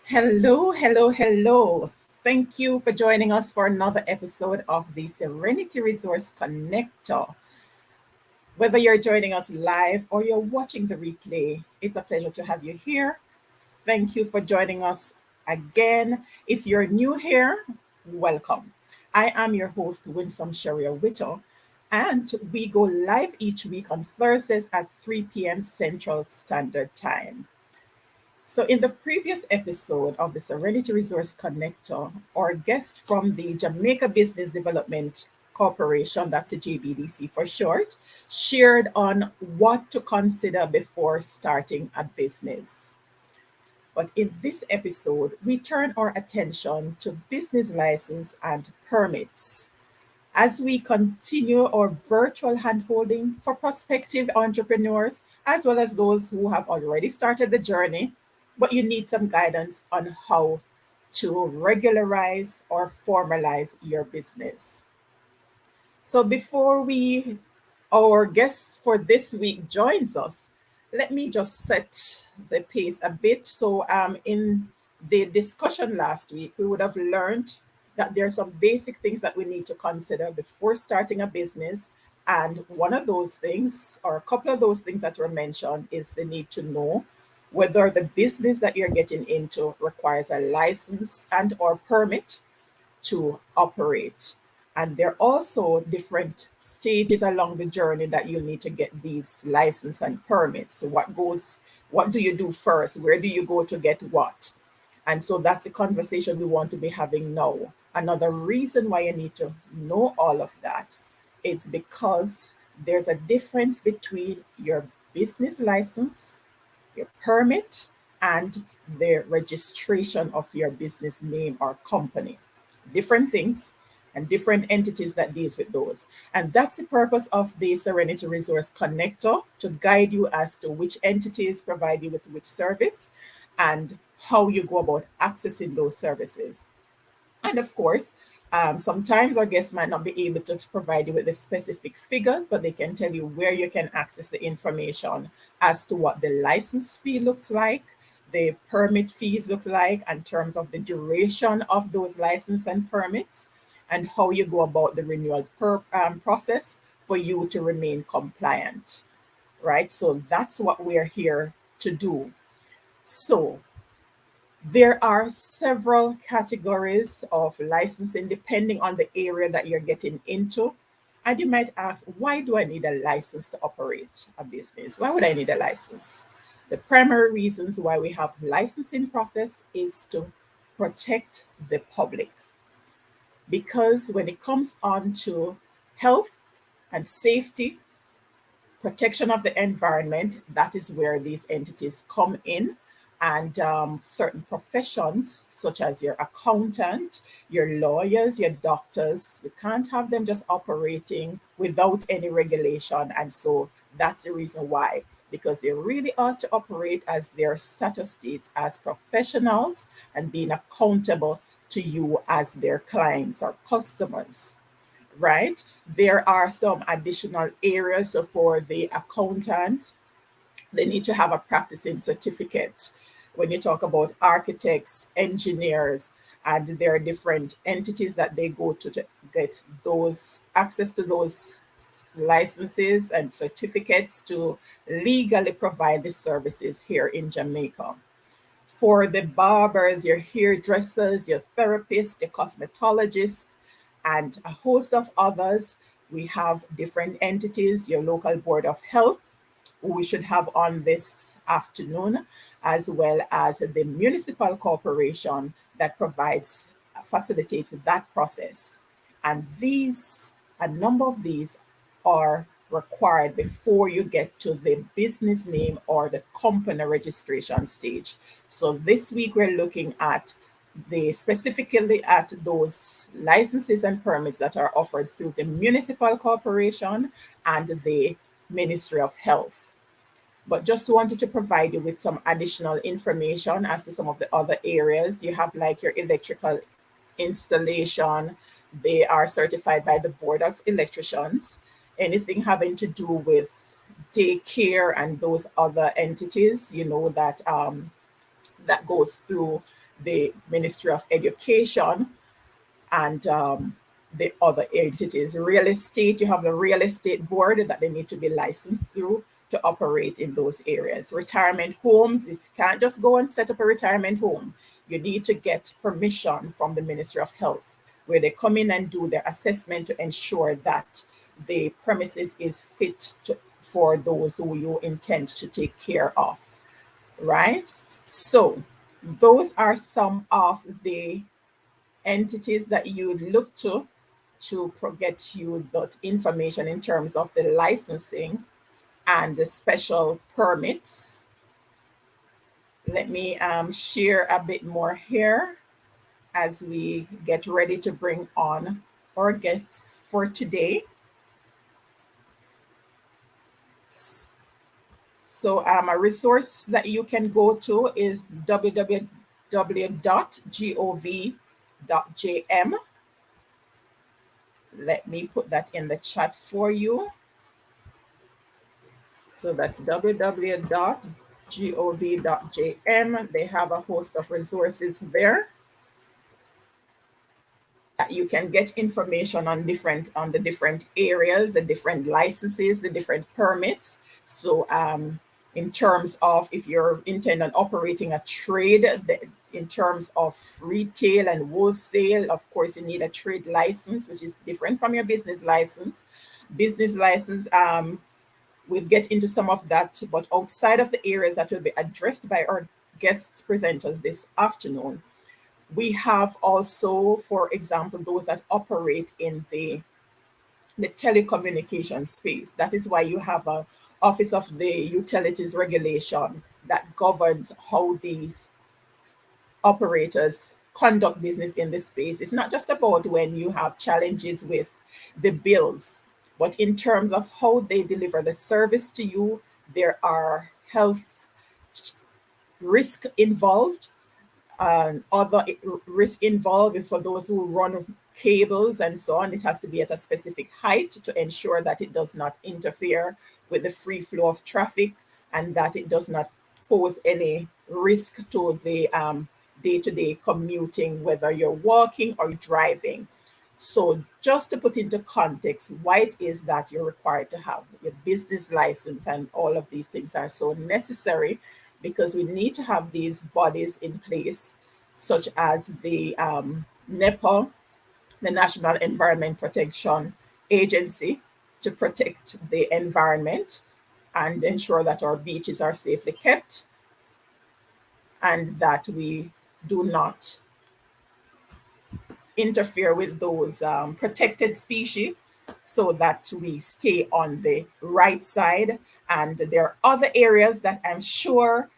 Hello, hello, hello. Thank you for joining us for another episode of the Serenity Resource Connector. Whether you're joining us live or you're watching the replay, it's a pleasure to have you here. Thank you for joining us again. If you're new here, welcome. I am your host, Winsome Sharia Whittle, and we go live each week on Thursdays at 3 p.m. Central Standard Time. So, in the previous episode of the Serenity Resource Connector, our guest from the Jamaica Business Development Corporation, that's the JBDC for short, shared on what to consider before starting a business. But in this episode, we turn our attention to business license and permits as we continue our virtual handholding for prospective entrepreneurs, as well as those who have already started the journey, but you need some guidance on how to regularize or formalize your business. So before our guest for this week joins us, let me just set the pace a bit. So in the discussion last week, we would have learned that there are some basic things that we need to consider before starting a business. And one of those things, or a couple of those things that were mentioned, is the need to know whether the business that you're getting into requires a license and or permit to operate. And there are also different stages along the journey that you need to get these license and permits. So what do you do first? Where do you go to get what? And so that's the conversation we want to be having now. Another reason why you need to know all of that is because there's a difference between your business license, your permit, and the registration of your business name or company. Different things and different entities that deals with those. And that's the purpose of the Serenity Resource Connector, to guide you as to which entities provide you with which service and how you go about accessing those services. And of course, sometimes our guests might not be able to provide you with the specific figures, but they can tell you where you can access the information as to what the license fee looks like, the permit fees look like, in terms of the duration of those license and permits, and how you go about the renewal process for you to remain compliant, right? So that's what we're here to do. So there are several categories of licensing depending on the area that you're getting into. And you might ask, why do I need a license to operate a business? Why would I need a license? The primary reasons why we have licensing process is to protect the public. Because when it comes on to health and safety, protection of the environment, that is where these entities come in. And certain professions, such as your accountant, your lawyers, your doctors, we can't have them just operating without any regulation. And so that's the reason why, because they really ought to operate as their status states as professionals and being accountable to you as their clients or customers, right? There are some additional areas. So for the accountant, they need to have a practicing certificate. When you talk about architects, engineers, and there are different entities that they go to get those access to those licenses and certificates to legally provide the services here in Jamaica. For the barbers, your hairdressers, your therapists, your cosmetologists, and a host of others, we have different entities, your local board of health, who we should have on this afternoon, as well as the municipal corporation that facilitates that process. And a number of these are required before you get to the business name or the company registration stage. So this week we're looking at specifically at those licenses and permits that are offered through the municipal corporation and the Ministry of Health. But just wanted to provide you with some additional information as to some of the other areas. You have like your electrical installation. They are certified by the Board of Electricians. Anything having to do with daycare and those other entities, that goes through the Ministry of Education, and the other entities. Real estate, you have the real estate board that they need to be licensed through to operate in those areas. Retirement homes, you can't just go and set up a retirement home. You need to get permission from the Ministry of Health, where they come in and do their assessment to ensure that the premises is fit for those who you intend to take care of, right? So those are some of the entities that you would look to get you that information in terms of the licensing and the special permits. Let me share a bit more here as we get ready to bring on our guests for today. So a resource that you can go to is www.gov.jm. Let me put that in the chat for you. So that's www.gov.jm. They have a host of resources there that you can get information on the different areas, the different licenses, the different permits. So in terms of if you're intending on operating a trade, in terms of retail and wholesale, of course, you need a trade license, which is different from your business license. Business license, we'll get into some of that, but outside of the areas that will be addressed by our guest presenters this afternoon, we have also, for example, those that operate in the telecommunication space. That is why you have a Office of the Utilities Regulation that governs how these operators conduct business in this space. It's not just about when you have challenges with the bills, but in terms of how they deliver the service to you, there are health risk involved, other risk involved for those who run cables and so on. It has to be at a specific height to ensure that it does not interfere with the free flow of traffic and that it does not pose any risk to the day-to-day commuting, whether you're walking or driving. So just to put into context why it is that you're required to have your business license and all of these things are so necessary, because we need to have these bodies in place, such as the NEPA, the National Environment Protection Agency, to protect the environment and ensure that our beaches are safely kept and that we do not interfere with those protected species so that we stay on the right side. And there are other areas that I'm sure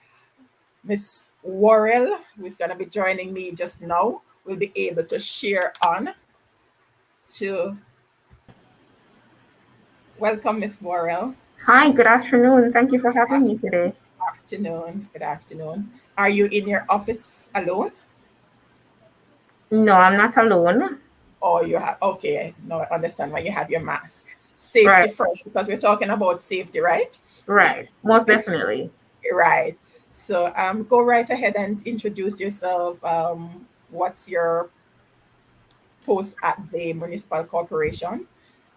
Miss Worrell, who is going to be joining me just now, will be able to share on. To welcome Miss Worrell. Hi, good afternoon. Thank you for having me today. Afternoon. Good afternoon. Are you in your office alone? No, I'm not alone. Or you have, okay, no, I understand why you have your mask. Right, Safety first, because we're talking about safety, right? right. Most definitely. Right. So go right ahead and introduce yourself. What's your post at the municipal corporation?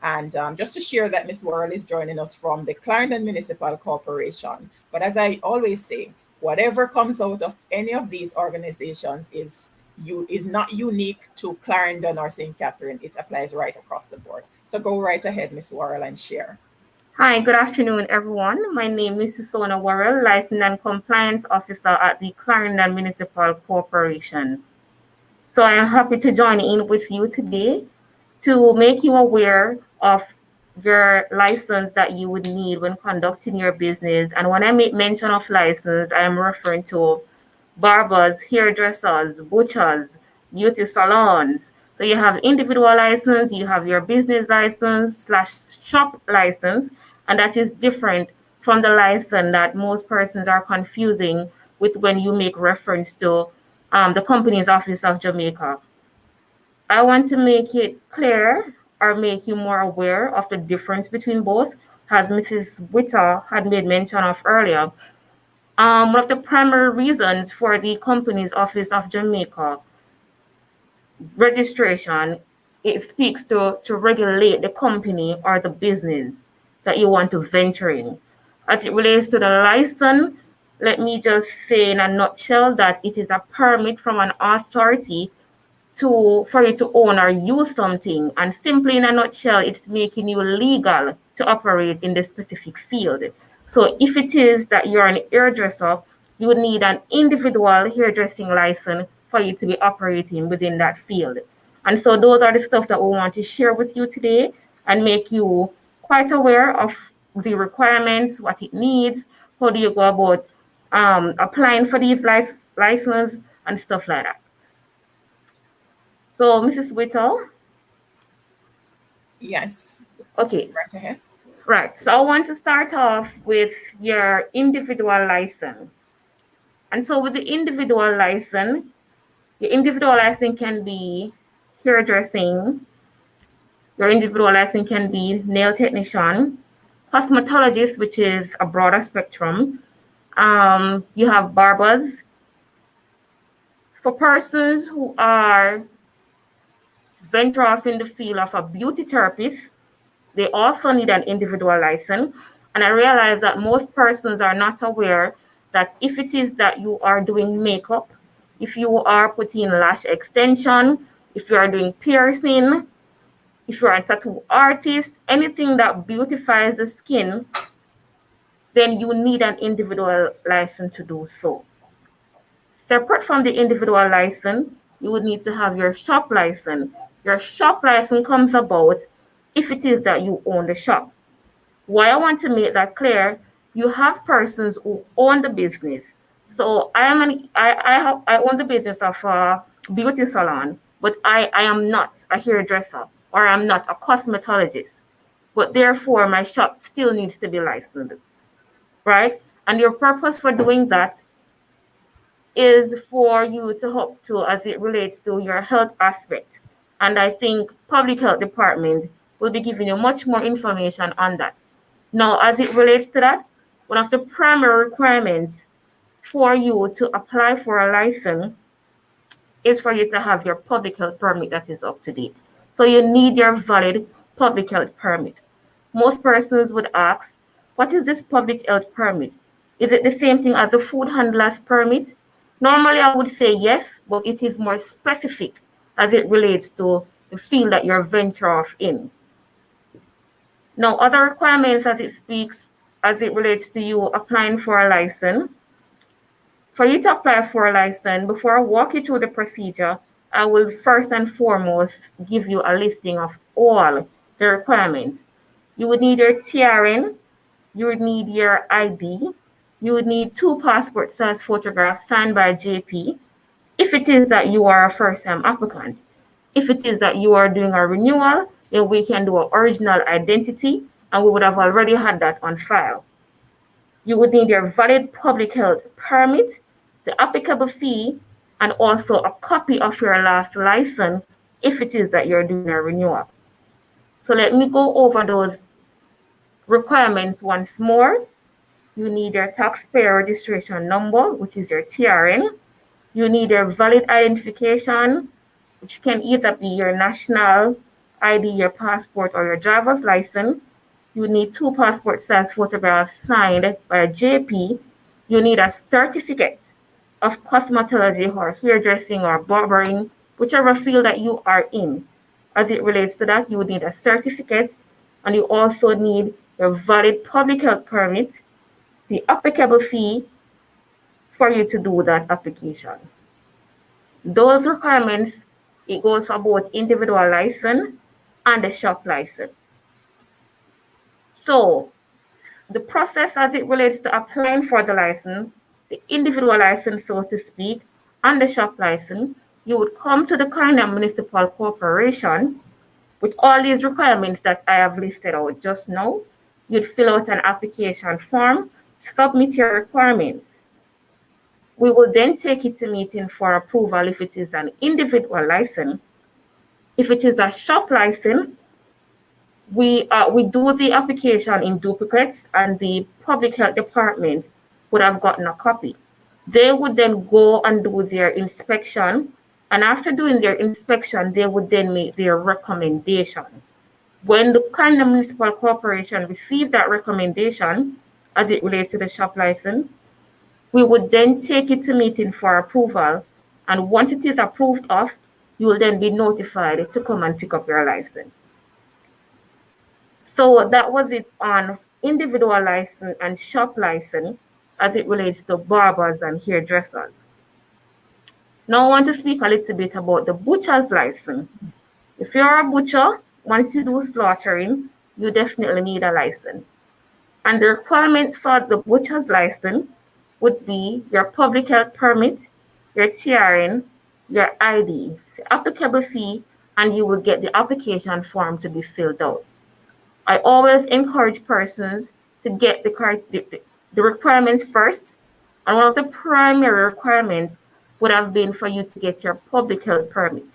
And just to share that Miss Worrell is joining us from the Clarendon Municipal Corporation. But as I always say, whatever comes out of any of these organizations is not unique to Clarendon or St. Catherine. It applies right across the board. So go right ahead, Miss Worrell, and share. Hi, good afternoon, everyone. My name is Sona Worrell, Licensing and Compliance Officer at the Clarendon Municipal Corporation. So I am happy to join in with you today to make you aware of your license that you would need when conducting your business. And when I make mention of license, I am referring to barbers, hairdressers, butchers, beauty salons. So you have individual license, you have your business license slash shop license, and that is different from the license that most persons are confusing with when you make reference to the company's office of Jamaica. I want to make it clear or make you more aware of the difference between both, as Mrs. Witter had made mention of earlier. One of the primary reasons for the Companies Office of Jamaica registration, it speaks to regulate the company or the business that you want to venture in. As it relates to the license, let me just say in a nutshell that it is a permit from an authority for you to own or use something. And simply in a nutshell, it's making you legal to operate in the specific field. So if it is that you're an hairdresser, you would need an individual hairdressing license for you to be operating within that field. And so those are the stuff that we want to share with you today and make you quite aware of the requirements, what it needs, how do you go about applying for these licenses and stuff like that. So, Mrs. Whittle, Yes, okay, right ahead. right. So I want to start off with your individual license. And so with the individual license, your individual license can be hairdressing, your individual license can be nail technician, cosmetologist, which is a broader spectrum. You have barbers. For persons who are venture off in the field of a beauty therapist, they also need an individual license. And I realize that most persons are not aware that if it is that you are doing makeup, if you are putting lash extension, if you are doing piercing, if you're a tattoo artist, anything that beautifies the skin, then you need an individual license to do so. Separate from the individual license, you would need to have your shop license. Your shop license comes about if it is that you own the shop. Why I want to make that clear, you have persons who own the business. So I own the business of a beauty salon, but I am not a hairdresser or I'm not a cosmetologist. But therefore, my shop still needs to be licensed, right? And your purpose for doing that is for you to help to as it relates to your health aspect. And I think public health department will be giving you much more information on that. Now, as it relates to that, one of the primary requirements for you to apply for a license is for you to have your public health permit that is up to date. So you need your valid public health permit. Most persons would ask, what is this public health permit? Is it the same thing as the food handler's permit? Normally, I would say yes, but it is more specific as it relates to the field that you're venture off in. Now, other requirements as it relates to you applying for a license. For you to apply for a license, before I walk you through the procedure, I will first and foremost give you a listing of all the requirements. You would need your TRN, you would need your ID, you would need 2 passport size photographs signed by JP, if it is that you are a first-time applicant. If it is that you are doing a renewal, then we can do an original identity, and we would have already had that on file. You would need your valid public health permit, the applicable fee, and also a copy of your last license if it is that you're doing a renewal. So let me go over those requirements once more. You need your taxpayer registration number, which is your TRN. You need your valid identification, which can either be your national ID, your passport, or your driver's license. You need 2 passport size photographs signed by a JP. You need a certificate of cosmetology or hairdressing or barbering, whichever field that you are in. As it relates to that, you would need a certificate, and you also need your valid public health permit, the applicable fee for you to do that application. Those requirements, it goes for both individual license and the shop license. So the process as it relates to applying for the license, the individual license, so to speak, and the shop license, you would come to the Caribbean Municipal Corporation with all these requirements that I have listed out just now. You'd fill out an application form, submit your requirements. We will then take it to meeting for approval if it is an individual license. If it is a shop license, we do the application in duplicates, and the public health department would have gotten a copy. They would then go and do their inspection, and after doing their inspection, they would then make their recommendation. When the Clarendon Municipal Corporation received that recommendation, as it relates to the shop license, we would then take it to meeting for approval, and once it is approved of, you will then be notified to come and pick up your license. So that was it on individual license and shop license as it relates to barbers and hairdressers. Now I want to speak a little bit about the butcher's license. If you're a butcher, once you do slaughtering, you definitely need a license. And the requirements for the butcher's license would be your public health permit, your TRN, your ID, the applicable fee, and you will get the application form to be filled out. I always encourage persons to get the requirements first, and one of the primary requirements would have been for you to get your public health permit.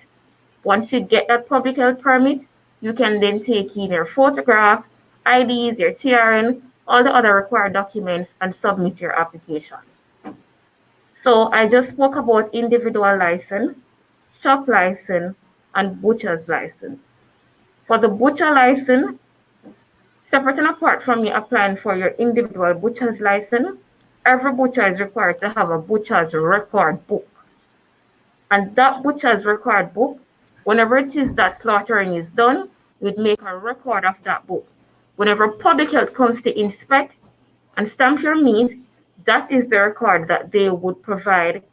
Once you get that public health permit, you can then take in your photograph, IDs, your TRN, all the other required documents, and submit your application. So I just spoke about individual license, shop license, and butcher's license. For the butcher license, separate and apart from you applying for your individual butcher's license, every butcher is required to have a butcher's record book. And that butcher's record book, whenever it is that slaughtering is done, we'd make a record of that book. Whenever public health comes to inspect and stamp your meat, that is the record that they would provide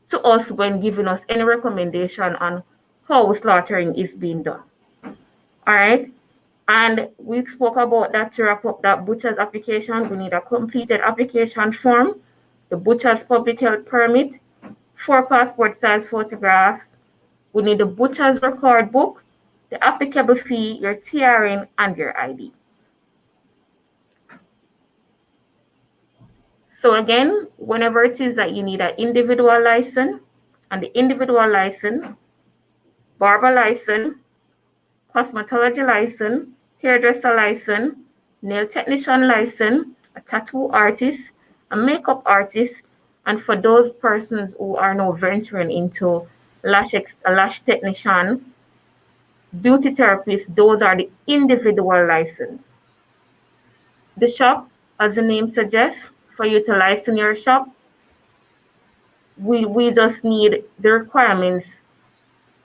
to us when giving us any recommendation on how slaughtering is being done. All right. And we spoke about that to wrap up that butcher's application. We need a completed application form, the butcher's public health permit, 4 passport size photographs. We need the butcher's record book, the applicable fee, your TRN, and your ID. So again, whenever it is that you need an individual license, and the individual license, barber license, cosmetology license, hairdresser license, nail technician license, a tattoo artist, a makeup artist, and for those persons who are now venturing into a lash technician, beauty therapist, those are the individual license. The shop, as the name suggests, for you to license your shop, we just need the requirements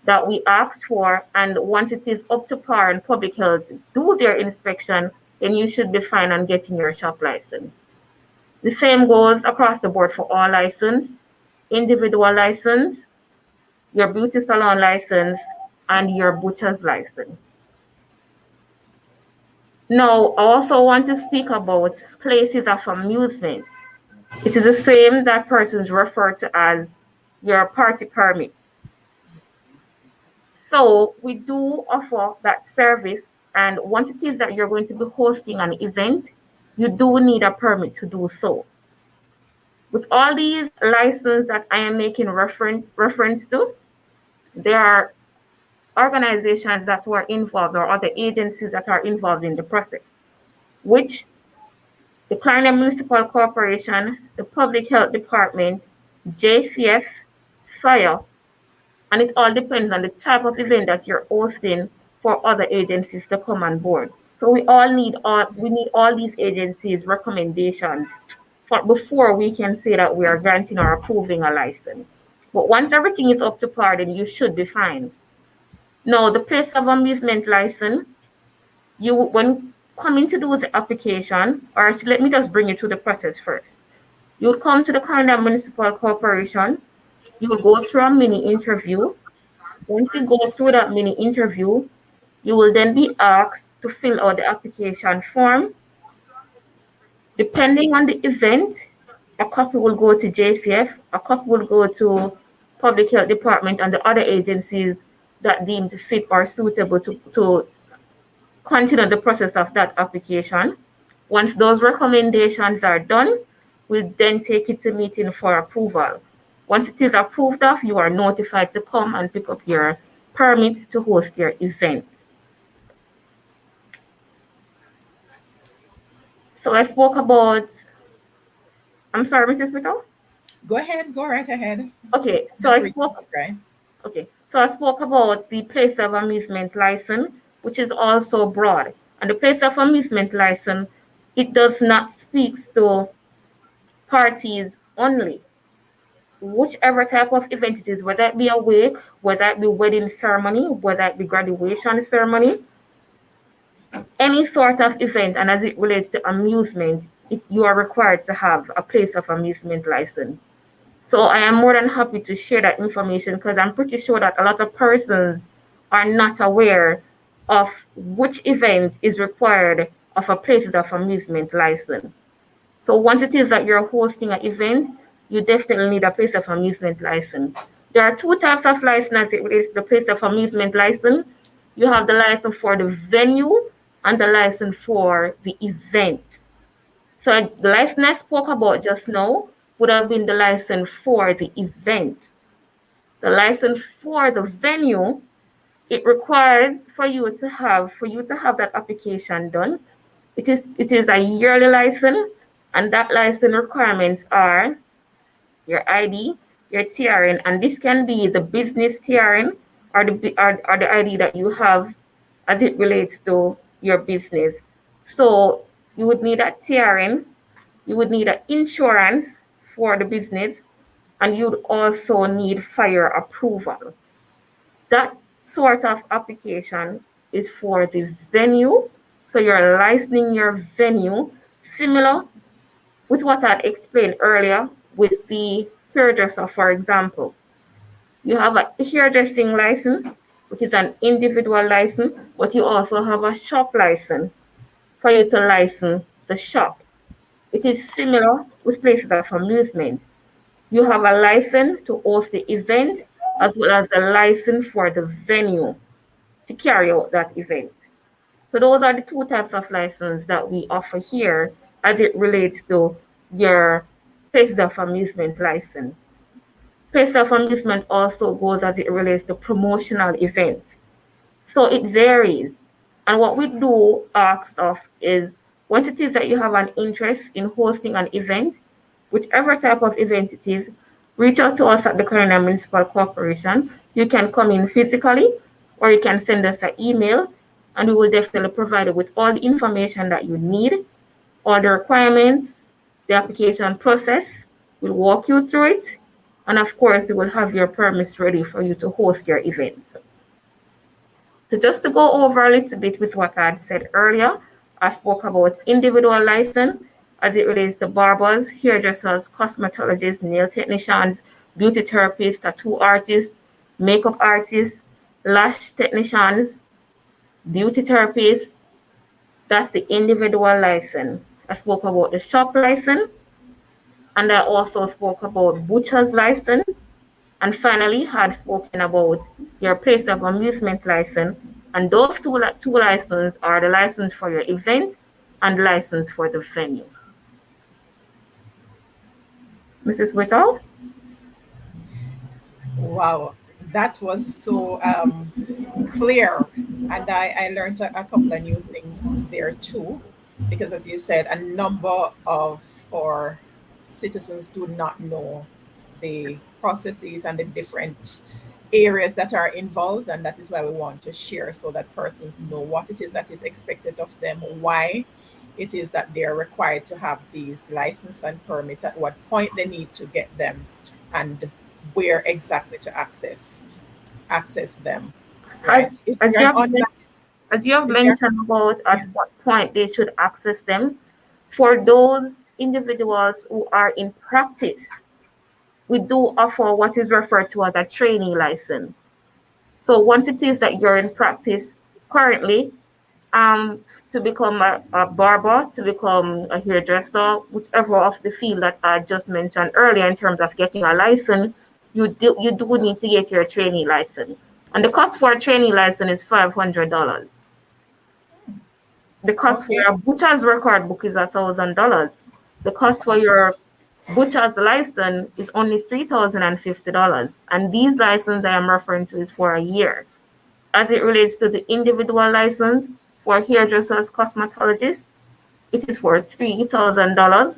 that we asked for, and once it is up to par and public health do their inspection, then you should be fine on getting your shop license. The same goes across the board for all license, individual license, your beauty salon license, and your butcher's license. Now, I also want to speak about places of amusement. It is the same that persons refer to as your party permit. So we do offer that service, and once it is that you're going to be hosting an event, you do need a permit to do so. With all these licenses that I am making reference to, there are organizations that were involved or other agencies that are involved in the process, which the Clarendon Municipal Corporation, the Public Health Department, JCF, Fire, and it all depends on the type of event that you're hosting for other agencies to come on board. So we need all these agencies' recommendations before we can say that we are granting or approving a license. But once everything is up to par, then you should be fine. Now, the place of amusement license, when coming to do the application, or let me just bring you through the process first. You would come to the Clarendon Municipal Corporation. You will go through a mini interview. Once you go through that mini interview, you will then be asked to fill out the application form. Depending on the event, a copy will go to JCF, a copy will go to Public Health Department and the other agencies that deemed fit or suitable to continue the process of that application. Once those recommendations are done, we'll then take it to meeting for approval. Once it is approved of, you are notified to come and pick up your permit to host your event. So I spoke about I'm sorry, Mrs. Whittle. Go ahead, go right ahead. Okay, so Just I read spoke. it, right? Okay, so I spoke about the place of amusement license, which is also broad. And the place of amusement license, it does not speak to parties only. Whichever type of event it is, whether it be a wake, whether it be wedding ceremony, whether it be graduation ceremony, any sort of event, and as it relates to amusement, you are required to have a place of amusement license. So I am more than happy to share that information because I'm pretty sure that a lot of persons are not aware of which event is required of a place of amusement license. So once it is that you're hosting an event, you definitely need a place of amusement license. There are two types of license as it relates to the place of amusement license. You have the license for the venue and the license for the event. So the license I spoke about just now would have been the license for the event. The license for the venue, it requires for you to have that application done. It is a yearly license, and that license requirements are your ID, your TRN, and this can be the business TRN or the ID that you have as it relates to your business. So you would need a TRN, you would need an insurance for the business, and you'd also need fire approval. That sort of application is for the venue. So you're licensing your venue, similar with what I explained earlier with the hairdresser, for example. You have a hairdressing license, which is an individual license, but you also have a shop license for you to license the shop. It is similar with places of amusement. You have a license to host the event as well as a license for the venue to carry out that event. So those are the two types of license that we offer here as it relates to your places of amusement license. Place of amusement also goes as it relates to promotional events. So it varies. And what we do ask of is once it is that you have an interest in hosting an event, whichever type of event it is, reach out to us at the Clarendon Municipal Corporation. You can come in physically or you can send us an email and we will definitely provide you with all the information that you need, all the requirements, the application process. We'll walk you through it. And of course, we will have your permits ready for you to host your events. So just to go over a little bit with what I had said earlier, I spoke about individual license as it relates to barbers, hairdressers, cosmetologists, nail technicians, beauty therapists, tattoo artists, makeup artists, lash technicians, beauty therapists. That's the individual license. I spoke about the shop license, and I also spoke about butcher's license, and finally had spoken about your place of amusement license. And those two licenses are the license for your event and license for the venue. Mrs. Whittle? Wow, that was so clear. And I learned a couple of new things there too, because as you said, a number of our citizens do not know the processes and the different areas that are involved. And that is why we want to share so that persons know what it is that is expected of them, why it is that they are required to have these license and permits, at what point they need to get them, and where exactly to access them. As, Right? Is as, there you an have, online? as you have Is there? mentioned about at Yeah. what point they should access them, for those individuals who are in practice, we do offer what is referred to as a training license. So once it is that you're in practice currently, to become a barber, to become a hairdresser, whichever of the field that I just mentioned earlier in terms of getting a license, you do need to get your training license. And the cost for a training license is $500. The cost for Okay. a butcher's record book is $1,000. The cost for your butcher's license is only $3,050. And these licenses I am referring to is for a year. As it relates to the individual license for hairdressers, cosmetologists, it is for $3,000.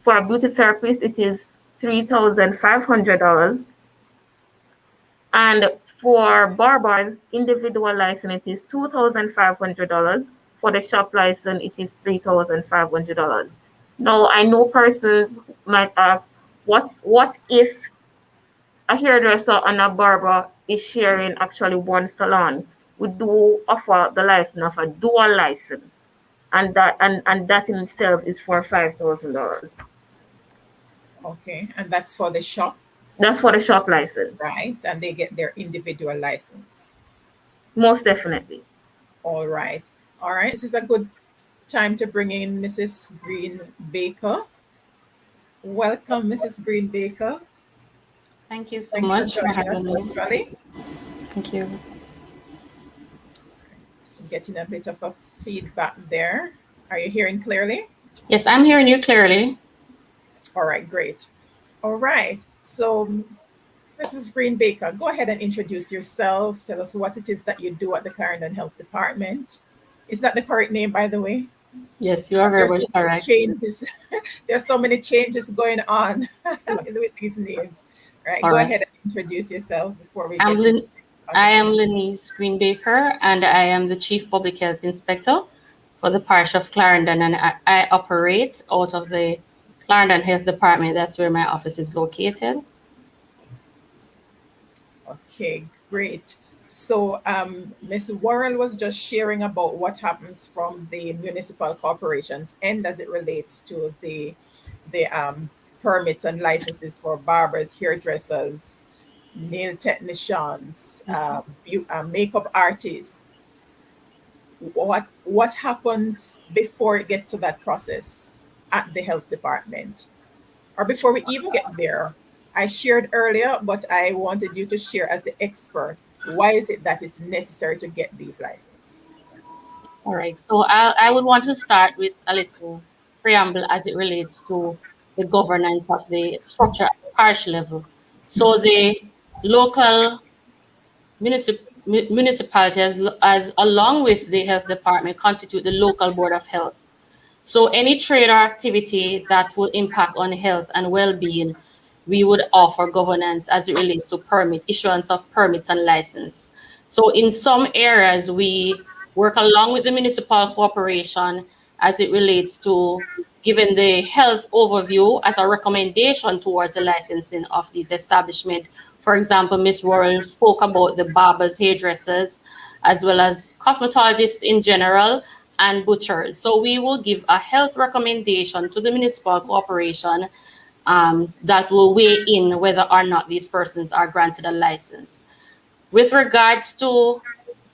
For a beauty therapist, it is $3,500. And for barbers, individual license, it is $2,500. For the shop license, it is $3,500. Now, I know persons might ask, what if a hairdresser and a barber is sharing actually one salon? We do offer the license of a dual license, and that in itself is for $5,000. Okay, and that's for the shop, That's for the shop license, right? And they get their individual license. most definitely. All right. All right. This is a good time to bring in Mrs. Green Baker. Welcome, Mrs. Green Baker. Thank you so Thanks for much for joining us having me. virtually. Thank you. Getting a bit of a feedback there. Are you hearing clearly? Yes, I'm hearing you clearly. All right, great. All right. So, Mrs. Green Baker, go ahead and introduce yourself. Tell us what it is that you do at the Clarendon Health Department. Is that the correct name, by the way? Yes, you are very There's much so many correct. changes. There's so many changes going on with these names. Right. All Go right. ahead and introduce yourself before we I'm get into Lin- the I am conversation. Lenise Greenbaker, and I am the Chief Public Health Inspector for the parish of Clarendon, and I operate out of the Clarendon Health Department. That's where my office is located. Okay, great. So, Ms. Worrell was just sharing about what happens from the municipal corporations and as it relates to the permits and licenses for barbers, hairdressers, nail technicians, makeup artists. What happens before it gets to that process at the health department? Or before we even get there, I shared earlier, but I wanted you to share as the expert. Why is it that it's necessary to get these licenses? All right. So I would want to start with a little preamble as it relates to the governance of the structure at the parish level. So the local municipalities, as along with the health department, constitute the local board of health. So any trade or activity that will impact on health and well-being, we would offer governance as it relates to issuance of permits and license. So in some areas, we work along with the municipal corporation as it relates to giving the health overview as a recommendation towards the licensing of these establishments. For example, Ms. Warren spoke about the barbers, hairdressers, as well as cosmetologists in general, and butchers. So we will give a health recommendation to the municipal corporation that will weigh in whether or not these persons are granted a license. With regards to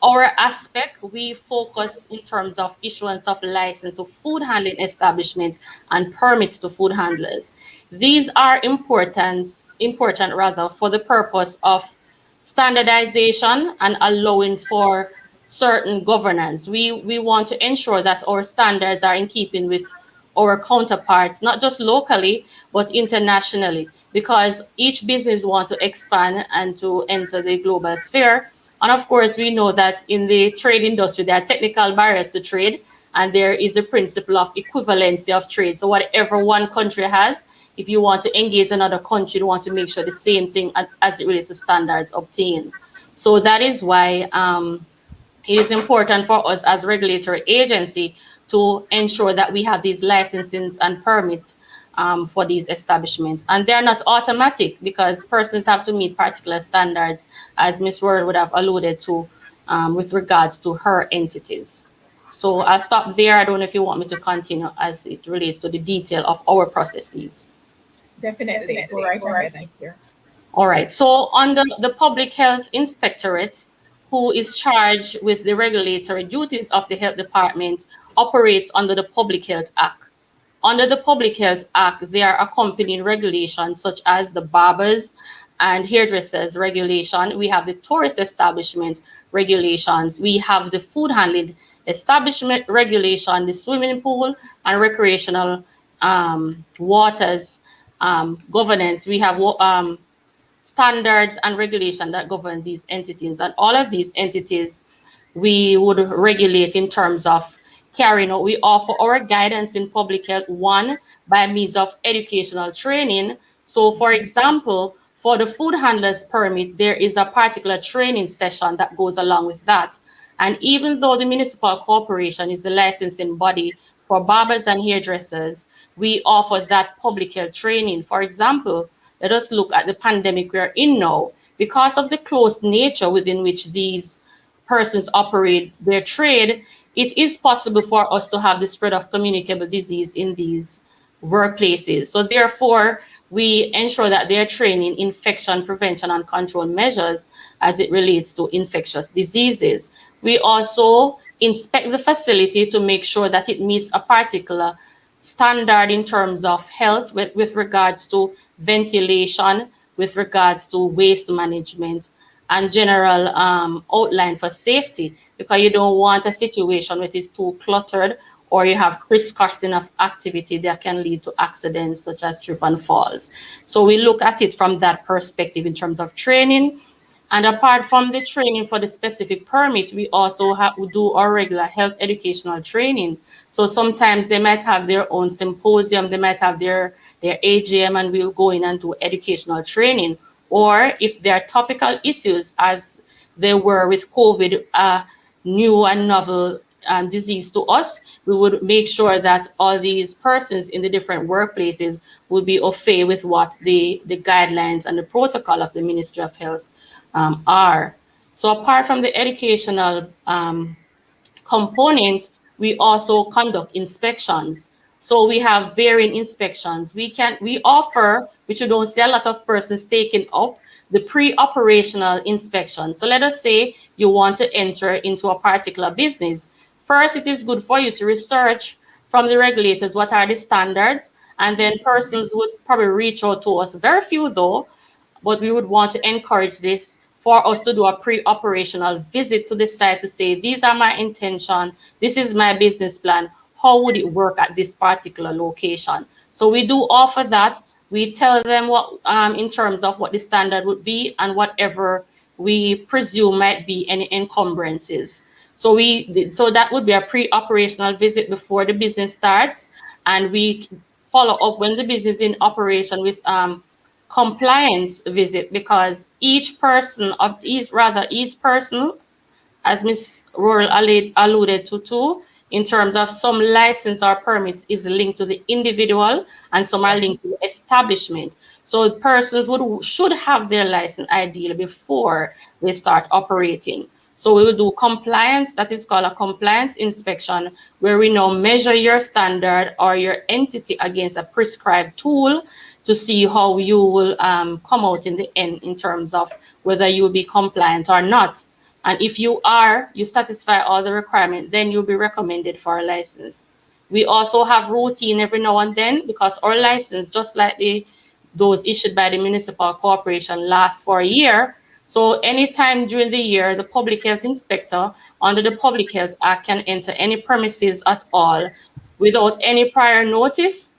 our aspect, we focus in terms of issuance of license to food handling establishment and permits to food handlers. These are important rather for the purpose of standardization and allowing for certain governance. We want to ensure that our standards are in keeping with our counterparts, not just locally, but internationally, because each business wants to expand and to enter the global sphere. And of course, we know that in the trade industry, there are technical barriers to trade, and there is the principle of equivalency of trade. So whatever one country has, if you want to engage another country, you want to make sure the same thing as it relates to standards obtained. So that is why it is important for us as regulatory agency to ensure that we have these licensings and permits for these establishments. And they're not automatic because persons have to meet particular standards, as Ms. Word would have alluded to with regards to her entities. So I'll stop there. I don't know if you want me to continue as it relates to the detail of our processes. Definitely. Go right ahead. Thank you. All right. So on the Public Health Inspectorate, who is charged with the regulatory duties of the Health Department, operates under the Public Health Act. Under the Public Health Act, there are accompanying regulations such as the barbers and hairdressers regulation. We have the tourist establishment regulations. We have the food handling establishment regulation, the swimming pool and recreational waters governance. We have standards and regulation that govern these entities. And all of these entities we would regulate in terms of carrying out. We offer our guidance in public health, one, by means of educational training. So, for example, for the food handlers permit, there is a particular training session that goes along with that. And even though the municipal corporation is the licensing body for barbers and hairdressers, we offer that public health training. For example, let us look at the pandemic we're in now. Because of the close nature within which these persons operate their trade, it is possible for us to have the spread of communicable disease in these workplaces. So therefore, we ensure that they're trained in infection prevention and control measures as it relates to infectious diseases. We also inspect the facility to make sure that it meets a particular standard in terms of health with regards to ventilation, with regards to waste management, and general outline for safety, because you don't want a situation where it is too cluttered or you have crisscrossing of activity that can lead to accidents such as trip and falls. So we look at it from that perspective in terms of training. And apart from the training for the specific permit, we also we do our regular health educational training. So sometimes they might have their own symposium, they might have their AGM, and we'll go in and do educational training. Or if there are topical issues, as they were with COVID, new and novel disease to us, we would make sure that all these persons in the different workplaces would be au fait with what the guidelines and the protocol of the Ministry of Health are. So apart from the educational component, we also conduct inspections. So we have varying inspections. We offer, which you don't see a lot of persons taking up, the pre-operational inspection. So let us say you want to enter into a particular business. First, it is good for you to research from the regulators what are the standards, and then persons would probably reach out to us, very few though, but we would want to encourage this for us to do a pre-operational visit to the site to say, these are my intention, this is my business plan, how would it work at this particular location? So we do offer that. We tell them what, in terms of what the standard would be and whatever we presume might be any encumbrances. So that would be a pre-operational visit before the business starts, and we follow up when the business is in operation with compliance visit, because each person, as Ms. Rural alluded to, in terms of some license or permits is linked to the individual and some are linked to the establishment. So persons should have their license ideally before they start operating. So we will do compliance, that is called a compliance inspection, where we now measure your standard or your entity against a prescribed tool to see how you will come out in the end in terms of whether you will be compliant or not. And if you satisfy all the requirements, then you'll be recommended for a license. We also have routine every now and then, because our license, just like those issued by the municipal corporation, lasts for a year. So anytime during the year, the public health inspector under the Public Health Act can enter any premises at all without any prior notice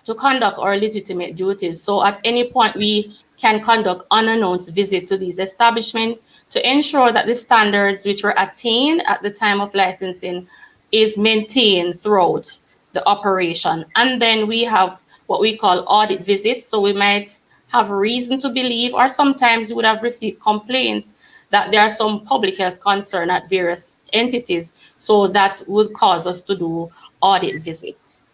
to conduct our legitimate duties. So at any point, we can conduct unannounced visit to these establishments to ensure that the standards which were attained at the time of licensing is maintained throughout the operation. And then we have what we call audit visits. So we might have reason to believe, or sometimes you would have received complaints that there are some public health concern at various entities. So that would cause us to do audit visits.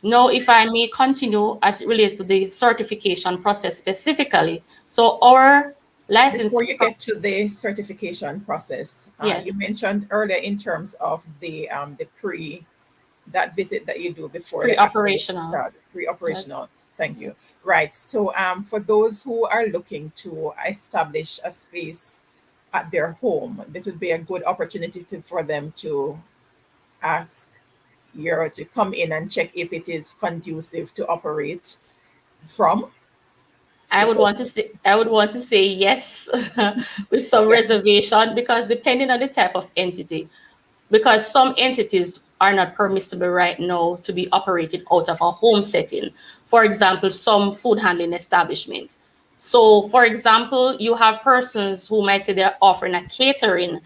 Now, if I may continue as it relates to the certification process specifically. So our license. Before you get to the certification process, yes, you mentioned earlier in terms of that visit that you do before the actual start, pre-operational. Yes. Thank you. Right. So for those who are looking to establish a space at their home, this would be a good opportunity for them to ask you to come in and check if it is conducive to operate from. I would want to say yes with some reservation, because depending on the type of entity, because some entities are not permissible right now to be operated out of a home setting. For example, some food handling establishment. So for example, you have persons who might say they're offering a catering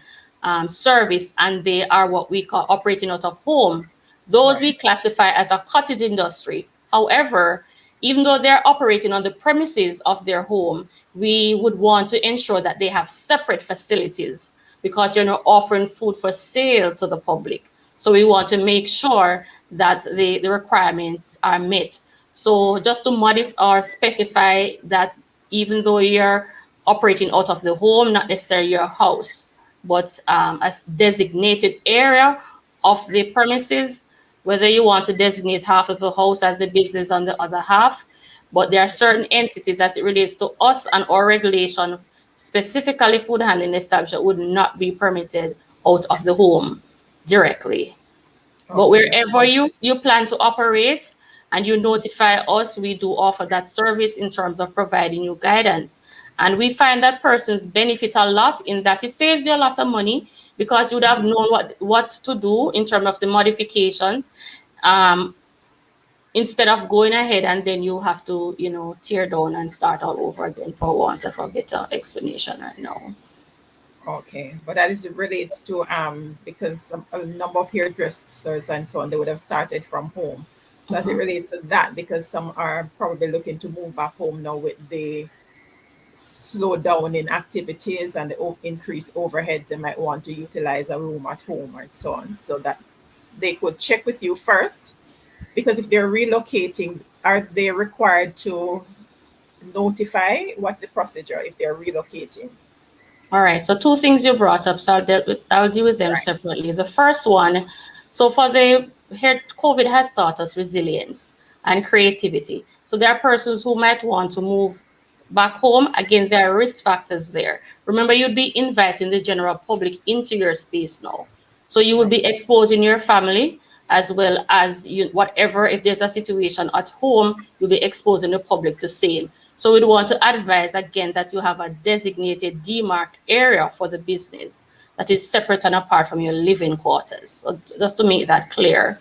service and they are what we call operating out of home, those we Right. classify as a cottage industry. However, even though they're operating on the premises of their home, we would want to ensure that they have separate facilities because you're not offering food for sale to the public. So we want to make sure that the requirements are met. So just to modify or specify that even though you're operating out of the home, not necessarily your house, but a designated area of the premises, whether you want to designate half of the house as the business on the other half. But there are certain entities as it relates to us and our regulation, specifically food handling establishment, would not be permitted out of the home directly. But Okay. wherever you plan to operate and you notify us, we do offer that service in terms of providing you guidance. And we find that persons benefit a lot in that it saves you a lot of money because you would have known what to do in terms of the modifications, um, instead of going ahead and then you have to, tear down and start all over again for want of a better explanation right now. Okay, but that is relates to because a number of hairdressers and so on they would have started from home. So as it Mhm. relates to that, because some are probably looking to move back home now with the slow down in activities and the increased overheads, they might want to utilize a room at home and so on. So that they could check with you first, because if they're relocating, are they required to notify? What's the procedure if they're relocating? All right, so two things you brought up, so I'll deal with them Right. separately. The first one, so for the here, COVID has taught us resilience and creativity. So there are persons who might want to move back home. Again, there are risk factors there. Remember, you'd be inviting the general public into your space now. So you would Right. be exposing your family as well as you, whatever, if there's a situation at home, you'll be exposing the public to same. So we'd want to advise again that you have a designated demarked area for the business that is separate and apart from your living quarters. So just to make that clear.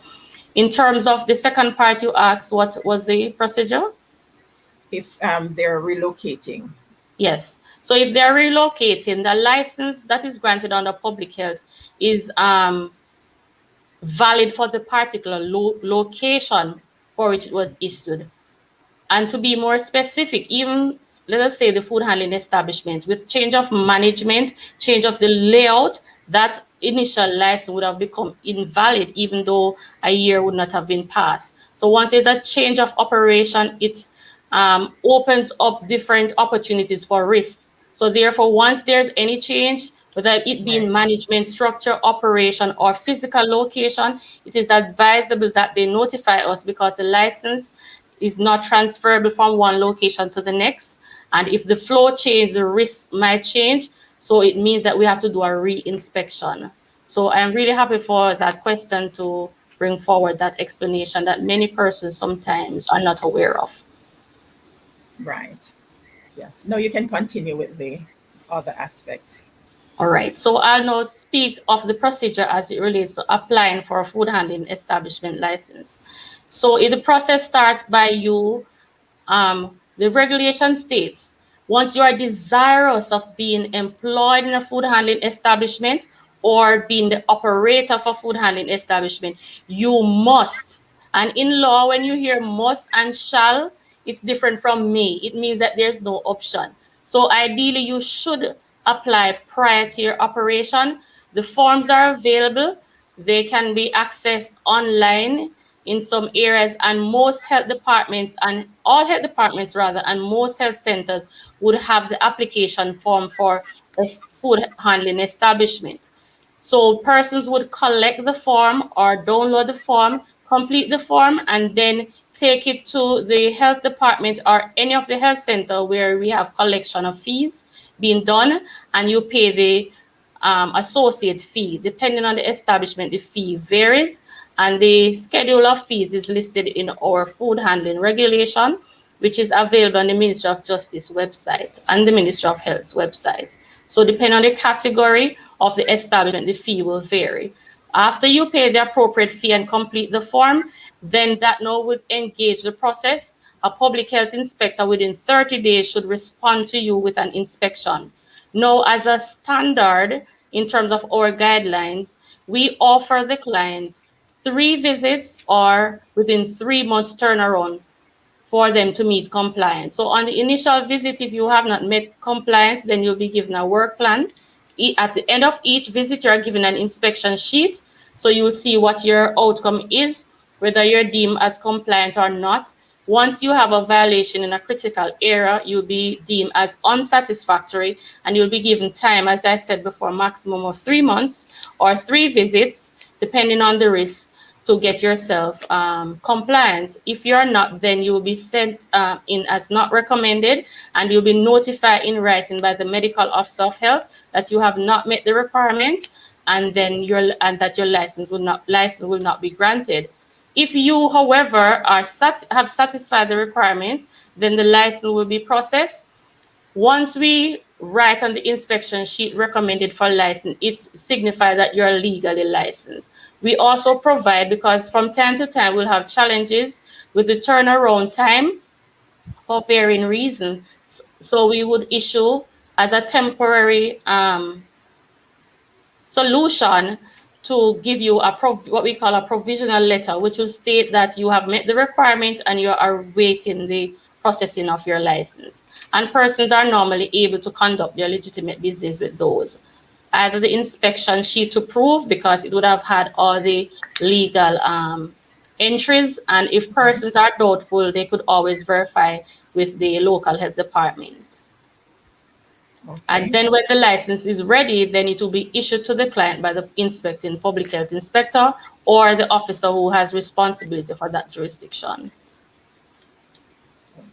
In terms of the second part you asked, what was the procedure? If they're relocating. Yes. So if they're relocating, the license that is granted under public health is valid for the particular location for which it was issued. And to be more specific, even let us say the food handling establishment, with change of management, change of the layout, that initial license would have become invalid, even though a year would not have been passed. So once there's a change of operation, it opens up different opportunities for risks. So therefore, once there's any change, whether it be Right. in management structure, operation, or physical location, it is advisable that they notify us because the license is not transferable from one location to the next. And if the flow change, the risk might change. So it means that we have to do a re-inspection. So I'm really happy for that question to bring forward that explanation that many persons sometimes are not aware of. Right. Yes. No, you can continue with the other aspects. All right, so I'll now speak of the procedure as it relates to applying for a food handling establishment license. So the process starts by you, the regulation states, once you are desirous of being employed in a food handling establishment or being the operator of a food handling establishment, you must. And in law, when you hear must and shall, it's different from may. It means that there's no option. So ideally, you should apply prior to your operation. The forms are available. They can be accessed online in some areas, and most health departments and all health departments rather, and most health centers would have the application form for a food handling establishment. So persons would collect the form or download the form, complete the form, and then take it to the health department or any of the health center where we have collection of fees being done, and you pay the associate fee. Depending on the establishment, the fee varies, and the schedule of fees is listed in our food handling regulation, which is available on the Ministry of Justice website and the Ministry of Health website. So depending on the category of the establishment, the fee will vary. After you pay the appropriate fee and complete the form, then that now would engage the process. A public health inspector within 30 days should respond to you with an inspection. Now, as a standard, in terms of our guidelines, we offer the client 3 visits or within 3 months turnaround for them to meet compliance. So on the initial visit, if you have not met compliance, then you'll be given a work plan. At the end of each visit, you are given an inspection sheet. So you will see what your outcome is, whether you're deemed as compliant or not. Once you have a violation in a critical area, you'll be deemed as unsatisfactory, and you'll be given time, as I said before, maximum of 3 months or 3 visits, depending on the risk, to get yourself compliant. If you're not, then you will be sent in as not recommended, and you'll be notified in writing by the medical officer of health that you have not met the requirement, and then that your license will not be granted. If you, however, have satisfied the requirement, then the license will be processed. Once we write on the inspection sheet recommended for license, it signifies that you're legally licensed. We also provide, because from time to time we'll have challenges with the turnaround time for varying reasons. So we would issue as a temporary solution to give you what we call a provisional letter, which will state that you have met the requirement and you are awaiting the processing of your license. And persons are normally able to conduct their legitimate business with those. Either the inspection sheet to prove, because it would have had all the legal entries, and if persons are doubtful, they could always verify with the local health department. And Okay. then when the license is ready, then it will be issued to the client by the inspecting public health inspector or the officer who has responsibility for that jurisdiction.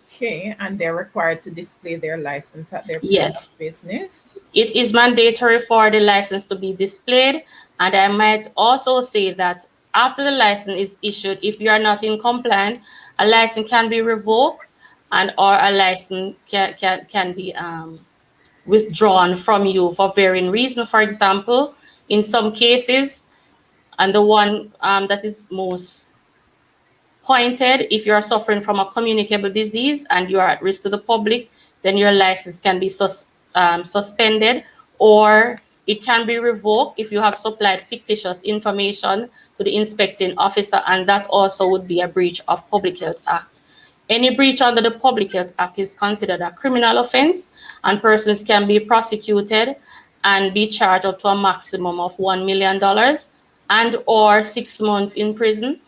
Okay. And they're required to display their license at their place of Yes, business. it is mandatory for the license to be displayed. And I might also say that after the license is issued, if you are not in compliance, a license can be revoked, and or a license can be withdrawn from you for varying reasons. For example, in some cases, and the one that is most pointed, if you are suffering from a communicable disease and you are at risk to the public, then your license can be suspended, or it can be revoked if you have supplied fictitious information to the inspecting officer, and that also would be a breach of Public Health Act. Any breach under the Public Health Act is considered a criminal offense, and persons can be prosecuted and be charged up to a maximum of $1 million and or 6 months in prison.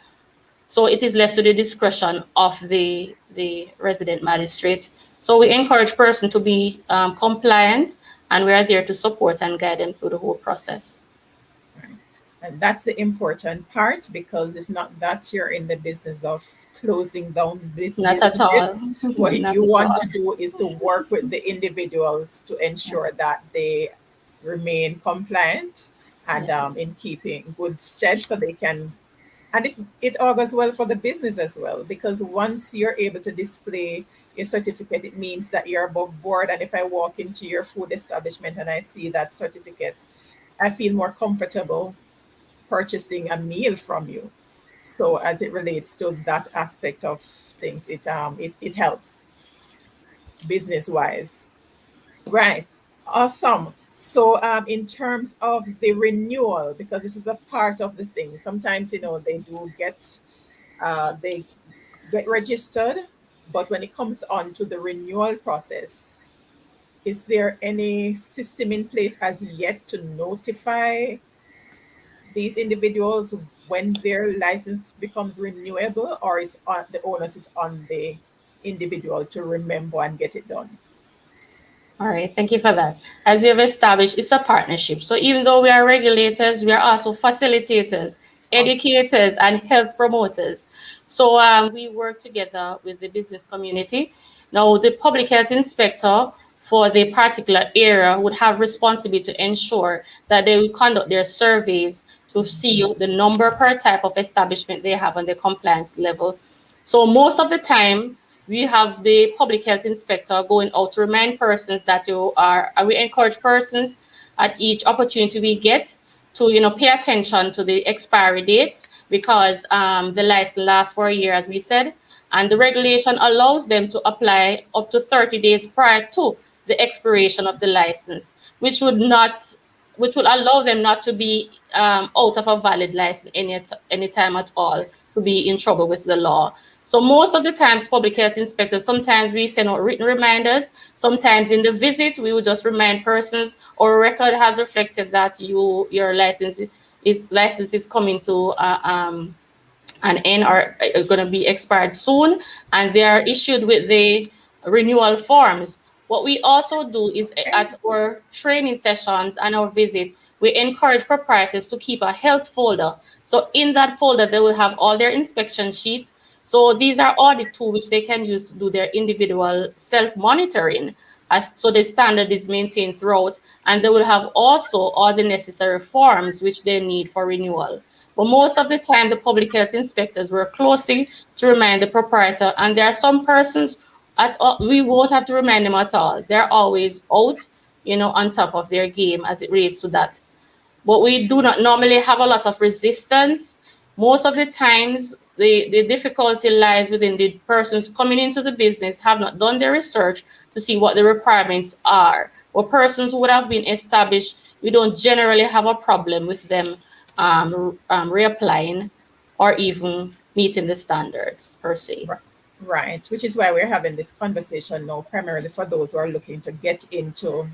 So it is left to the discretion of the resident magistrate. So we encourage persons to be compliant, and we are there to support and guide them through the whole process. Right. And that's the important part, because it's not that you're in the business of closing down Not at businesses. all. What Not you at want all. to do is to work with the individuals to ensure that they remain compliant and Yeah. in keeping good stead, so they can, and it augurs well for the business as well, because once you're able to display your certificate, it means that you're above board. And if I walk into your food establishment and I see that certificate, I feel more comfortable purchasing a meal from you. So as it relates to that aspect of things, it helps business wise. Right. Awesome. So in terms of the renewal, because this is a part of the thing, sometimes they do they get registered, but when it comes on to the renewal process, is there any system in place as yet to notify these individuals when their license becomes renewable, or it's on the onus is on the individual to remember and get it done? All right, thank you for that. As you've established, it's a partnership. So even though we are regulators, we are also facilitators, Awesome. educators, and health promoters. So we work together with the business community. Now, the public health inspector for the particular area would have responsibility to ensure that they will conduct their surveys to see the number per type of establishment they have on the compliance level. So most of the time, we have the public health inspector going out to remind persons that we encourage persons at each opportunity we get to, pay attention to the expiry dates, because the license lasts for a year, as we said, and the regulation allows them to apply up to 30 days prior to the expiration of the license, which which will allow them not to be out of a valid license any time at all, to be in trouble with the law. So most of the times, public health inspectors, sometimes we send out written reminders. Sometimes in the visit, we will just remind persons, or record has reflected that your license is coming to an end, or going to be expired soon, and they are issued with the renewal forms. What we also do is, at our training sessions and our visit, we encourage proprietors to keep a health folder. So in that folder, they will have all their inspection sheets. So these are audit tools which they can use to do their individual self-monitoring, so the standard is maintained throughout, and they will have also all the necessary forms which they need for renewal. But most of the time, the public health inspectors work closely to remind the proprietor, and there are some persons we won't have to remind them at all. They're always out, on top of their game as it relates to that. But we do not normally have a lot of resistance. Most of the times, the difficulty lies within the persons coming into the business have not done their research to see what the requirements are. Or persons who would have been established, we don't generally have a problem with them reapplying or even meeting the standards per se. Right, which is why we're having this conversation now, primarily for those who are looking to get into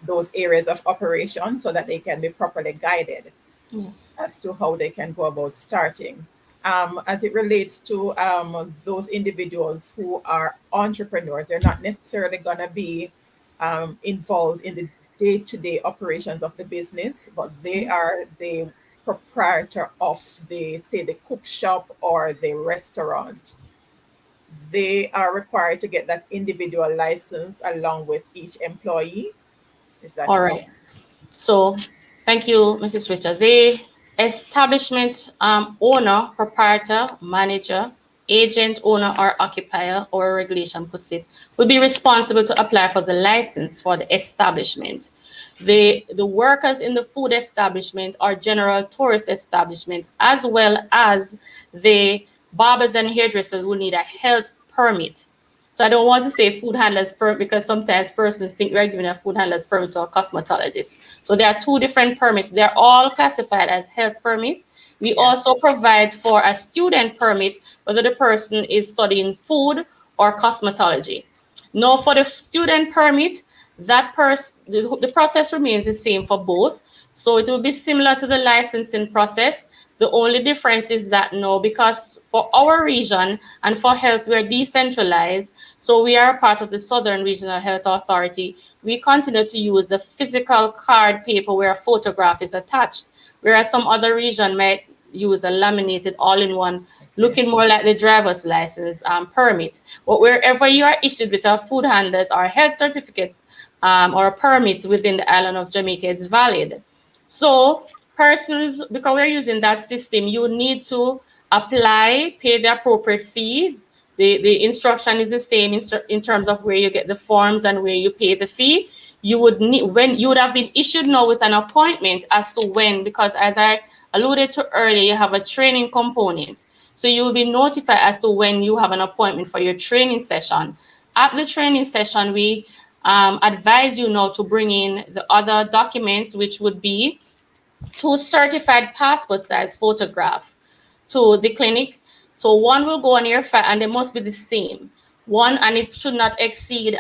those areas of operation so that they can be properly guided as to how they can go about starting. As it relates to those individuals who are entrepreneurs, they're not necessarily going to be involved in the day-to-day operations of the business, but they are the proprietor of the, say, the cook shop or the restaurant. They are required to get that individual license along with each employee. Is that All so? right. So thank you, Mrs. Richard. The establishment owner, proprietor, manager, agent, owner, or occupier, or regulation puts it, will be responsible to apply for the license for the establishment. The workers in the food establishment or general tourist establishment, as well as the barbers and hairdressers, will need a health permit. So I don't want to say food handlers permit, because sometimes persons think we're giving a food handlers permit to a cosmetologist. So there are two different permits. They're all classified as health permits. We also provide for a student permit, whether the person is studying food or cosmetology. Now, for the student permit, the process remains the same for both. So it will be similar to the licensing process. The only difference is that now, because for our region and for health, we're decentralized, so we are part of the Southern Regional Health Authority, we continue to use the physical card paper where a photograph is attached, whereas some other region might use a laminated all-in-one, looking more like the driver's license permit. But wherever you are issued with a food handlers or health certificate or permits within the island of Jamaica, it's valid. So persons, because we're using that system, you need to apply, pay the appropriate fee. The instruction is the same in terms of where you get the forms and where you pay the fee. You would need, when you would have been issued now with an appointment as to when, because as I alluded to earlier, you have a training component. So you will be notified as to when you have an appointment for your training session. At the training session, we advise you now to bring in the other documents, which would be 2 certified passport size photograph to the clinic. So one will go on your file, and they must be the same one, and it should not exceed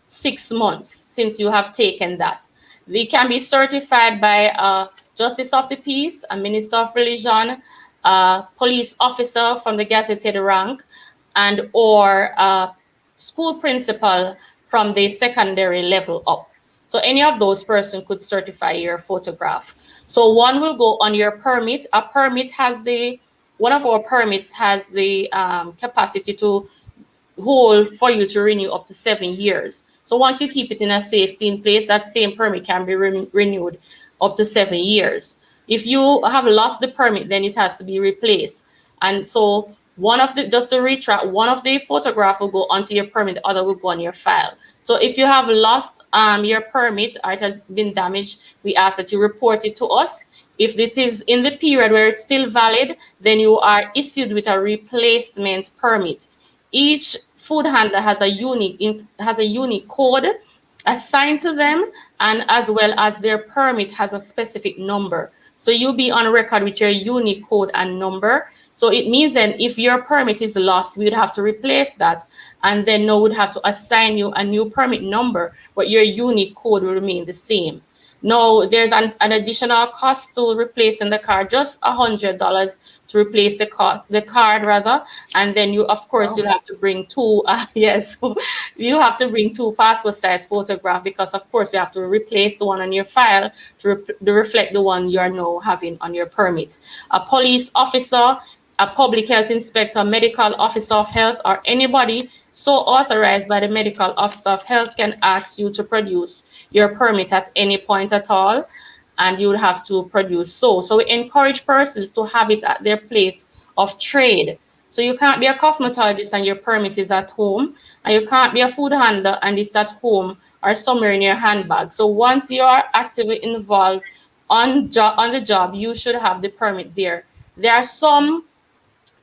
6 months since you have taken that. They can be certified by a justice of the peace, a minister of religion, a police officer from the gazetted rank, and or a school principal from the secondary level up. So any of those persons could certify your photograph. So one will go on your permit. One of our permits has the capacity to hold for you to renew up to 7 years. So once you keep it in a safe, clean place, that same permit can be renewed up to 7 years. If you have lost the permit, then it has to be replaced. And so just to retract, one of the photograph will go onto your permit, the other will go on your file. So if you have lost your permit or it has been damaged, we ask that you report it to us. If it is in the period where it's still valid, then you are issued with a replacement permit. Each food handler has a unique code assigned to them, and as well as their permit has a specific number. So you'll be on record with your unique code and number. So it means then if your permit is lost, we would have to replace that, and then no would have to assign you a new permit number, but your unique code will remain the same. No, there's an additional cost to replacing the card, just $100 to replace the card rather, and then you, of course, Wow. you'll have to bring two. Yes, you have to bring two passport size photograph because, of course, you have to replace the one on your file to reflect the one you are now having on your permit. A police officer, a public health inspector, medical officer of health, or anybody so authorized by the medical officer of health can ask you to produce your permit at any point at all, and you would have to produce so we encourage persons to have it at their place of trade. So you can't be a cosmetologist and your permit is at home, and you can't be a food handler and it's at home or somewhere in your handbag. So once you are actively involved on the job, you should have the permit there. There are some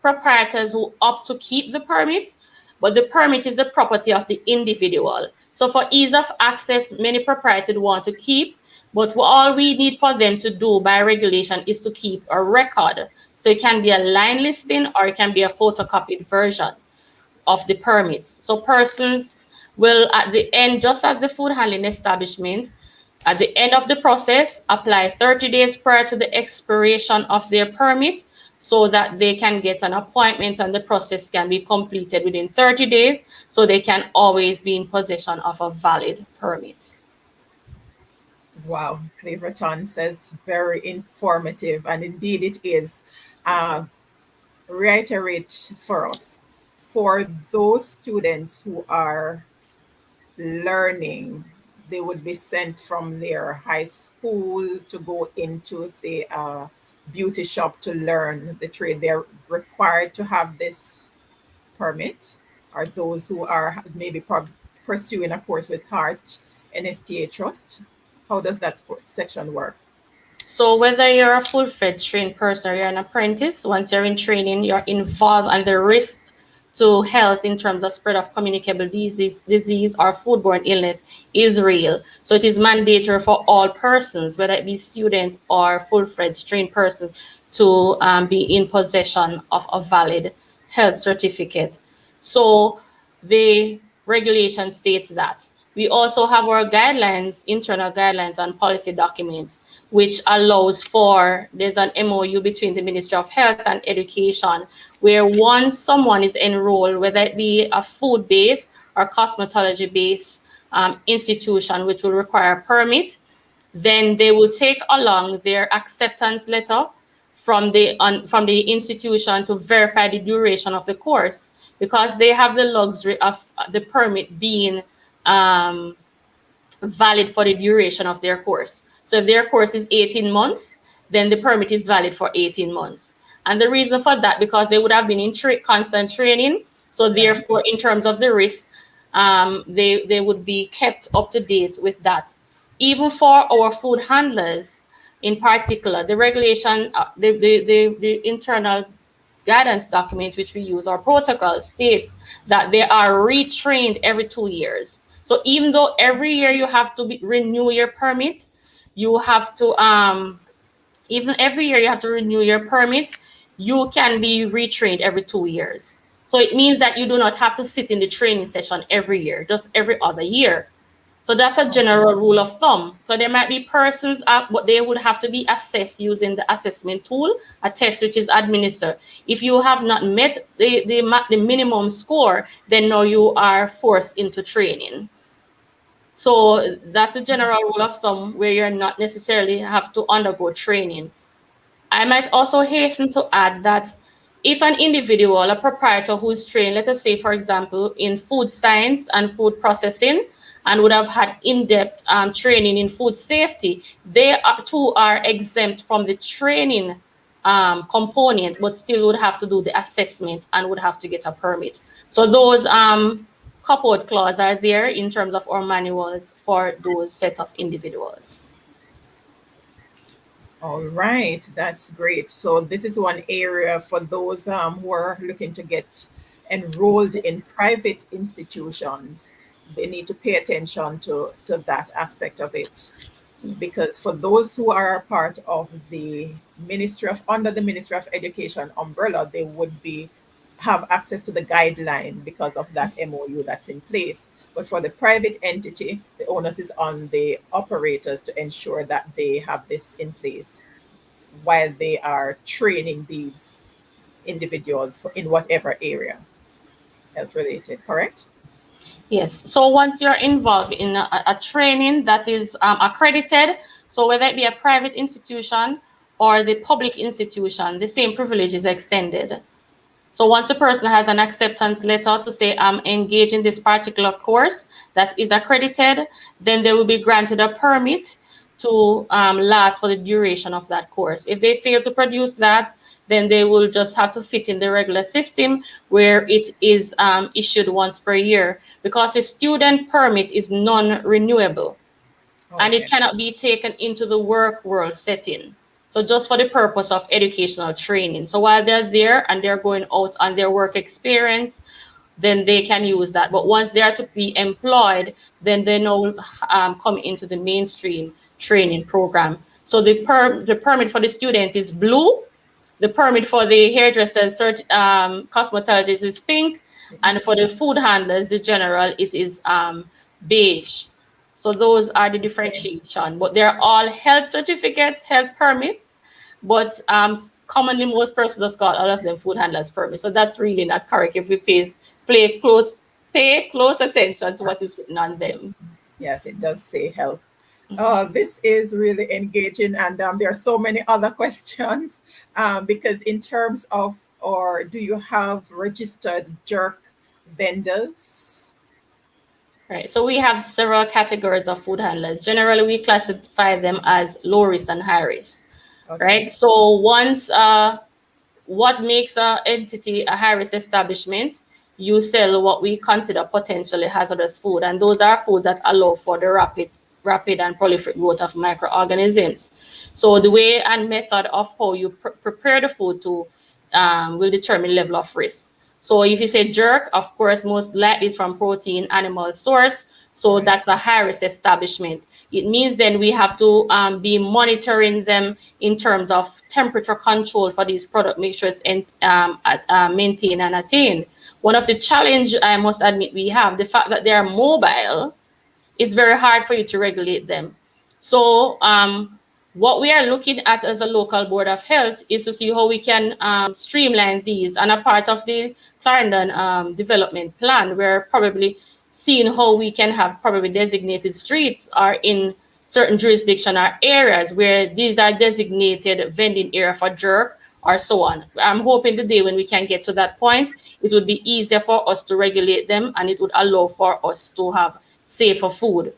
proprietors who opt to keep the permits, but the permit is the property of the individual. So for ease of access, many proprietors want to keep, but all we need for them to do by regulation is to keep a record. So it can be a line listing or it can be a photocopied version of the permits. So persons will, at the end, just as the food handling establishment, at the end of the process, apply 30 days prior to the expiration of their permit so that they can get an appointment and the process can be completed within 30 days so they can always be in possession of a valid permit. Wow. Cleverton says very informative, and indeed it is. Uh, Reiterate for us, for those students who are learning, they would be sent from their high school to go into, say, a beauty shop to learn the trade. They're required to have this permit, or those who are maybe pursuing a course with Heart NSTA Trust. How does that section work? So whether you're a full-fledged trained person or you're an apprentice, once you're in training, you're involved, and the risk to health in terms of spread of communicable disease or foodborne illness is real. So it is mandatory for all persons, whether it be students or full-fledged trained persons, to be in possession of a valid health certificate. So the regulation states that. We also have our guidelines, internal guidelines and policy document, which allows for, there's an MOU between the Ministry of Health and Education, where once someone is enrolled, whether it be a food-based or cosmetology-based institution, which will require a permit, then they will take along their acceptance letter from the institution to verify the duration of the course, because they have the luxury of the permit being valid for the duration of their course. So if their course is 18 months, then the permit is valid for 18 months. And the reason for that, because they would have been in constant training. So Right. therefore, in terms of the risk, they would be kept up to date with that. Even for our food handlers in particular, the regulation, the internal guidance document which we use, our protocol, states that they are retrained every 2 years. So even though every year you have to renew your permit, you have to even every year you have to renew your permit, you can be retrained every 2 years. So it means that you do not have to sit in the training session every year, just every other year. So that's a Okay. general rule of thumb. So there might be persons, but they would have to be assessed using the assessment tool, a test which is administered. If you have not met the minimum score, then now you are forced into training. So that's a general rule of thumb where you're not necessarily have to undergo training. I might also hasten to add that if an individual, a proprietor who is trained, let us say, for example, in food science and food processing, and would have had in-depth training in food safety, they too are exempt from the training component, but still would have to do the assessment and would have to get a permit. So those coupled clause are there in terms of our manuals for those set of individuals. All right, that's great. So this is one area for those who are looking to get enrolled in private institutions. they need to pay attention to that aspect of it, because for those who are part of the under the Ministry of Education umbrella, they would be have access to the guideline because of that MOU that's in place. But for the private entity, the onus is on the operators to ensure that they have this in place while they are training these individuals in whatever area health related, correct? Yes. So once you're involved in a training that is accredited, so whether it be a private institution or the public institution, the same privilege is extended. So once a person has an acceptance letter to say, I'm engaged in this particular course that is accredited, then they will be granted a permit to last for the duration of that course. If they fail to produce that, then they will just have to fit in the regular system where it is issued once per year, because a student permit is non-renewable and it Okay. cannot be taken into the work world setting. So just for the purpose of educational training. So while they're there and they're going out on their work experience, then they can use that. But once they are to be employed, then they now come into the mainstream training program. So the permit for the student is blue. The permit for the hairdressers, cosmetologists is pink, and for the food handlers, the general, it is beige. So those are the Okay. differentiation, but they're all health certificates, health permits, but commonly most persons just call all of them food handlers permits. So that's really not correct if we pay close attention to what is That's written on yeah. them. Yes, it does say health. Mhm. This is really engaging, and there are so many other questions because in terms of, or do you have registered jerk vendors? Right. So we have several categories of food handlers. Generally, we classify them as low risk and high risk. Okay. Right. So once what makes a entity a high risk establishment, you sell what we consider potentially hazardous food, and those are foods that allow for the rapid and prolific growth of microorganisms. So the way and method of how you prepare the food to will determine level of risk. So if you say jerk, of course, most likely it's from protein animal source. So Right. that's a high risk establishment. It means then we have to be monitoring them in terms of temperature control for these products, make sure it's maintained and attained. One of the challenge I must admit we have, the fact that they are mobile, it's very hard for you to regulate them. So what we are looking at as a local board of health is to see how we can streamline these. And a part of the Clarendon development plan, we're probably seeing how we can have probably designated streets or in certain jurisdiction or areas where these are designated vending area for jerk or so on. I'm hoping the day when we can get to that point, it would be easier for us to regulate them and it would allow for us to have safer food.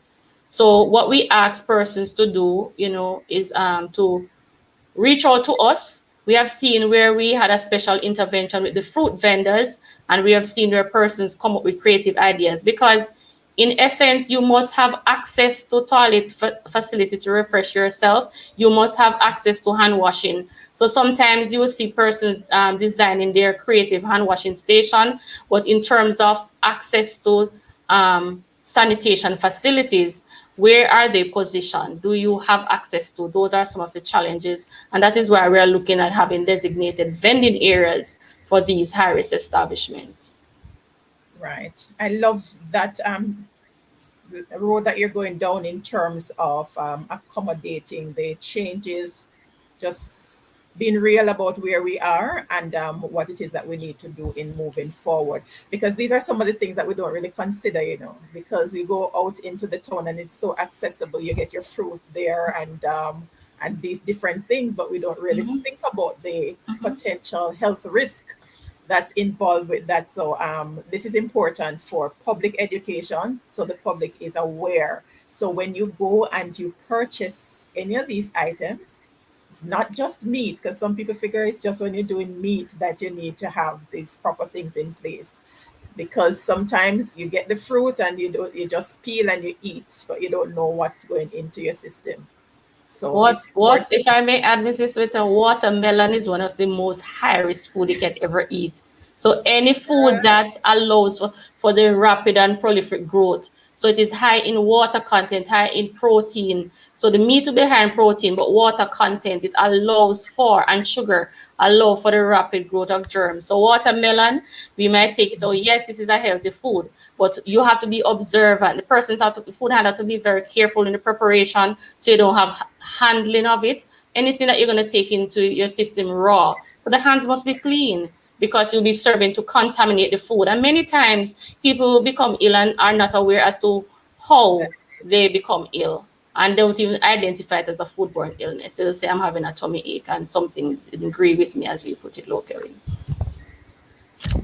So what we ask persons to do, is to reach out to us. We have seen where we had a special intervention with the fruit vendors, and we have seen where persons come up with creative ideas because in essence, you must have access to toilet facility to refresh yourself. You must have access to hand washing. So sometimes you will see persons designing their creative hand washing station, but in terms of access to sanitation facilities, where are they positioned? Do you have access to? Those are some of the challenges, and that is why we are looking at having designated vending areas for these high-risk establishments. Right. I love that road that you're going down in terms of accommodating the changes, just being real about where we are and what it is that we need to do in moving forward. Because these are some of the things that we don't really consider, because we go out into the town and it's so accessible. You get your fruit there and these different things, but we don't really Mhm, think about the mhm. potential health risk that's involved with that. So this is important for public education, so the public is aware. So when you go and you purchase any of these items, it's not just meat, because some people figure it's just when you're doing meat that you need to have these proper things in place. Because sometimes you get the fruit and you just peel and you eat, but you don't know what's going into your system. So What it's what important. if I may add, Mrs. Sweeter, watermelon is one of the most high risk food you can ever eat. So any food Right. that allows for the rapid and prolific growth. So it is high in water content, high in protein. So the meat will be high in protein, but water content, it allows for, and sugar allow for the rapid growth of germs. So watermelon, we might take it. So yes, this is a healthy food, but you have to be observant. The food handler have to be very careful in the preparation, so you don't have handling of it. Anything that you're going to take into your system raw, but the hands must be clean, because you'll be serving to contaminate the food. And many times people become ill and are not aware as to how That's it. they become ill. And they don't even identify it as a foodborne illness. They'll say, I'm having a tummy ache and something didn't agree with me, as we put it locally.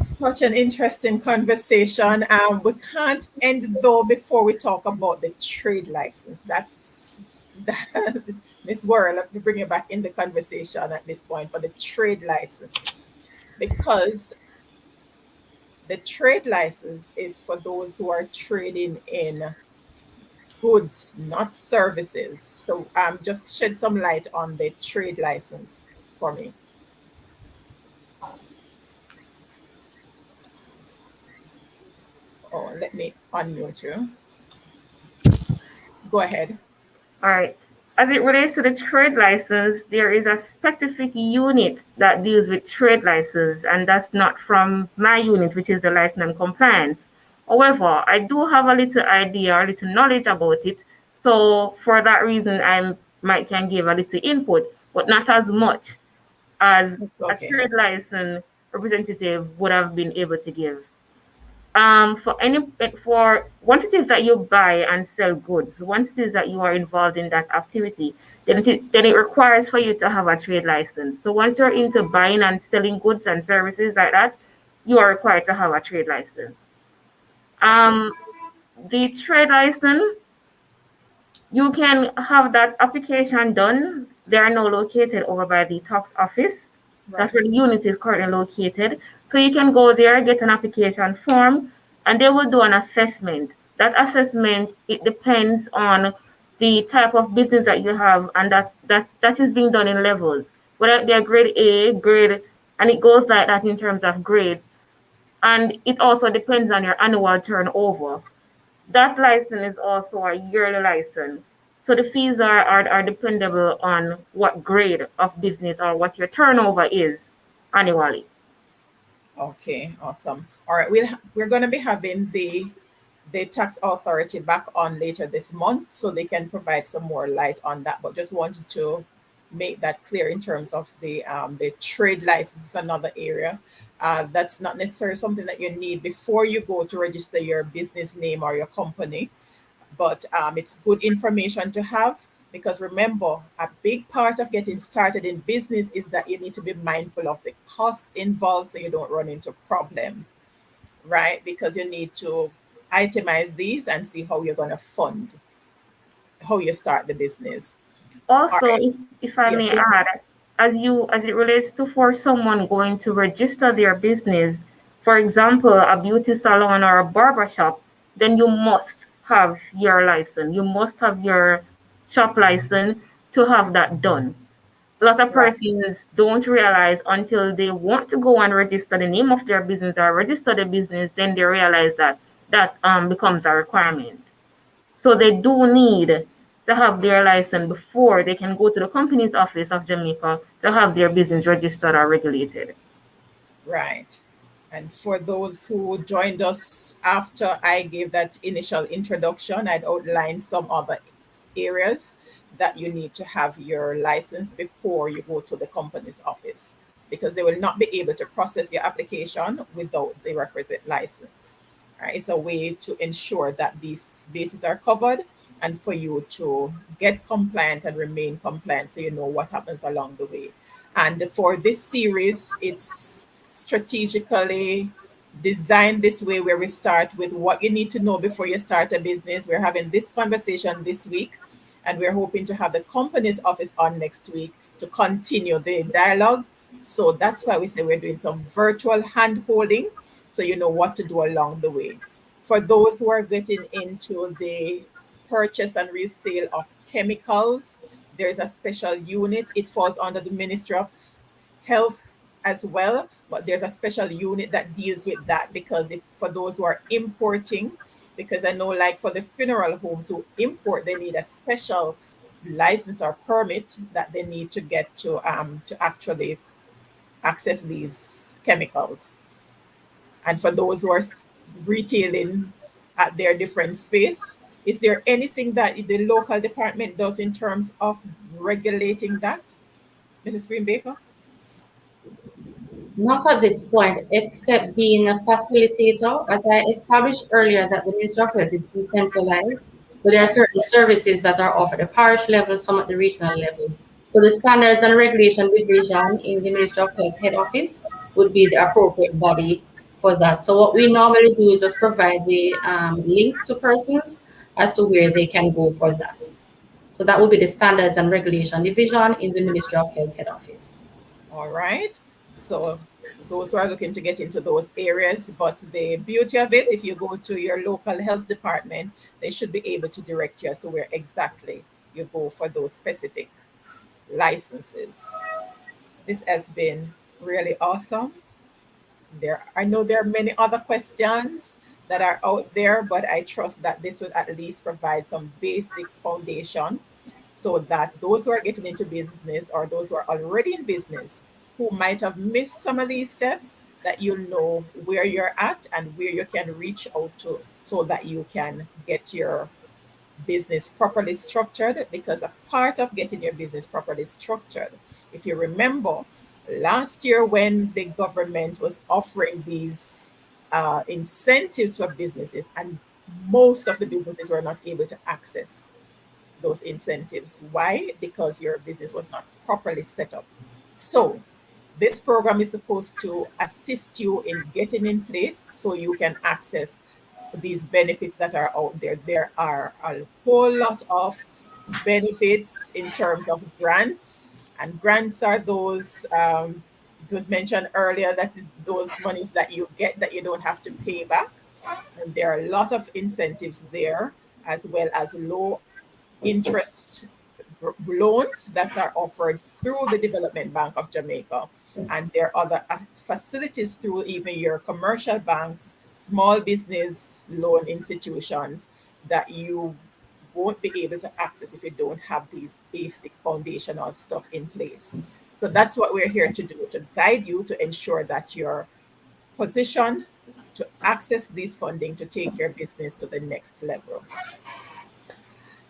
Such an interesting conversation. We can't end though before we talk about the trade license. That's that, Miss Worrell, let me bring you back in the conversation at this point for the trade license, because the trade license is for those who are trading in goods, not services. So just shed some light on the trade license for me. Oh, let me unmute you. Go ahead. All right. As it relates to the trade license, there is a specific unit that deals with trade license, and that's not from my unit, which is the license and compliance. However, I do have a little idea, a little knowledge about it. So for that reason, I might can give a little input, but not as much as It's a okay. trade license representative would have been able to give. For once it is that you buy and sell goods, once it is that you are involved in that activity, then it requires for you to have a trade license. So once you're into buying and selling goods and services like that, you are required to have a trade license. Okay. Um, the trade license, you can have that application done. They are now located over by the tax office. That's where Right. the unit is currently located. So you can go there, get an application form, and they will do an assessment. That assessment, it depends on the type of business that you have, and that is being done in levels. Whether they're grade A, grade, and it goes like that in terms of grades. And it also depends on your annual turnover. That license is also a yearly license. So the fees are dependable on what grade of business or what your turnover is annually. Okay. Awesome. All right. We're going to be having the tax authority back on later this month, so they can provide some more light on that. But just wanted to make that clear in terms of the trade license is another area. That's not necessarily something that you need before you go to register your business name or your company, but it's good information to have, because remember, a big part of getting started in business is that you need to be mindful of the costs involved so you don't run into problems, right? Because you need to itemize these and see how you're going to fund how you start the business. All Also, right. if I Yes, may go ahead. add, as it relates to for someone going to register their business, for example, a beauty salon or a barber shop, then you must have your license. You must have your shop license to have that done. A lot of Right. persons don't realize until they want to go and register the name of their business or register the business, then they realize that becomes a requirement. So they do need to have their license before they can go to the company's office of Jamaica to have their business registered or regulated. Right. And for those who joined us after I gave that initial introduction, I'd outlined some other areas that you need to have your license before you go to the company's office, because they will not be able to process your application without the requisite license. Right? It's a way to ensure that these bases are covered and for you to get compliant and remain compliant so you know what happens along the way. And for this series, it's strategically designed this way, where we start with what you need to know before you start a business. We're having this conversation this week, and we're hoping to have the company's office on next week to continue the dialogue. So that's why we say we're doing some virtual hand holding so you know what to do along the way. For those who are getting into the purchase and resale of chemicals, there's a special unit. It falls under the Ministry of Health as well, but there's a special unit that deals with that, because if for those who are importing, because I know like for the funeral homes who import, they need a special license or permit that they need to get to actually access these chemicals. And for those who are retailing at their different space, is there anything that the local department does in terms of regulating that, Mrs. Greenbaker? Not at this point, except being a facilitator. As I established earlier, that the Ministry of Health is decentralized, but there are certain services that are offered at the parish level, some at the regional level. So the Standards and Regulation Division in the Ministry of Health head office would be the appropriate body for that. So what we normally do is just provide the link to persons as to where they can go for that. So that would be the Standards and Regulation Division in the Ministry of Health head office. All right. So those who are looking to get into those areas, but the beauty of it, if you go to your local health department, they should be able to direct you as to where exactly you go for those specific licenses. This has been really awesome. I know there are many other questions that are out there, but I trust that this will at least provide some basic foundation so that those who are getting into business or those who are already in business who might have missed some of these steps, that you know where you're at and where you can reach out to so that you can get your business properly structured. Because a part of getting your business properly structured, if you remember last year when the government was offering these incentives for businesses, and most of the businesses were not able to access those incentives. Why? Because your business was not properly set up. So this program is supposed to assist you in getting in place so you can access these benefits that are out there. There are a whole lot of benefits in terms of grants, and grants are those, it was mentioned earlier, that is those monies that you get that you don't have to pay back. And there are a lot of incentives there, as well as low interest loans that are offered through the Development Bank of Jamaica. And there are other facilities through even your commercial banks, small business loan institutions that you won't be able to access if you don't have these basic foundational stuff in place. So that's what we're here to do, to guide you to ensure that you're positioned to access this funding to take your business to the next level.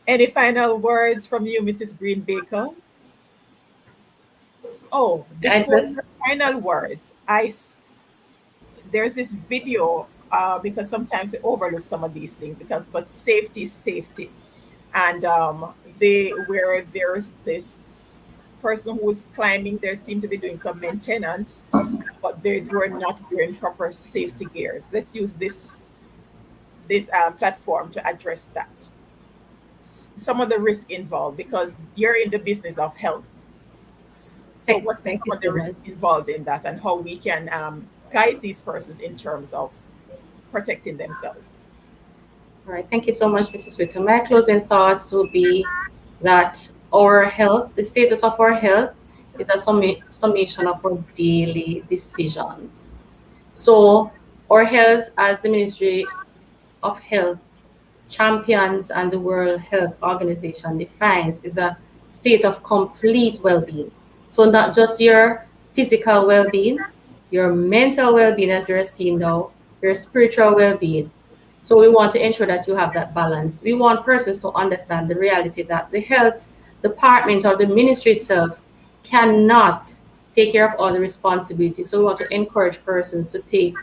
Any final words from you, Mrs. Greenbaker? Oh, I before just your final words, there's this video, because sometimes we overlook some of these things, because but safety is safety. And they where there's this person who is climbing, they seem to be doing some maintenance, but they were not wearing proper safety gears. Let's use this platform to address that. Some of the risk involved, because you're in the business of health. So what is thank some you of the so risk much. involved in that, and how we can guide these persons in terms of protecting themselves? All right, thank you so much, Mrs. Whittle. My closing thoughts will be that our health, the status of our health, is a summation of our daily decisions. So, our health, as the Ministry of Health champions and the World Health Organization defines, is a state of complete well being. So, not just your physical well being, your mental well being, as you're seeing now, your spiritual well being. So, we want to ensure that you have that balance. We want persons to understand the reality that the health department or the ministry itself cannot take care of all the responsibilities. So, we want to encourage persons to take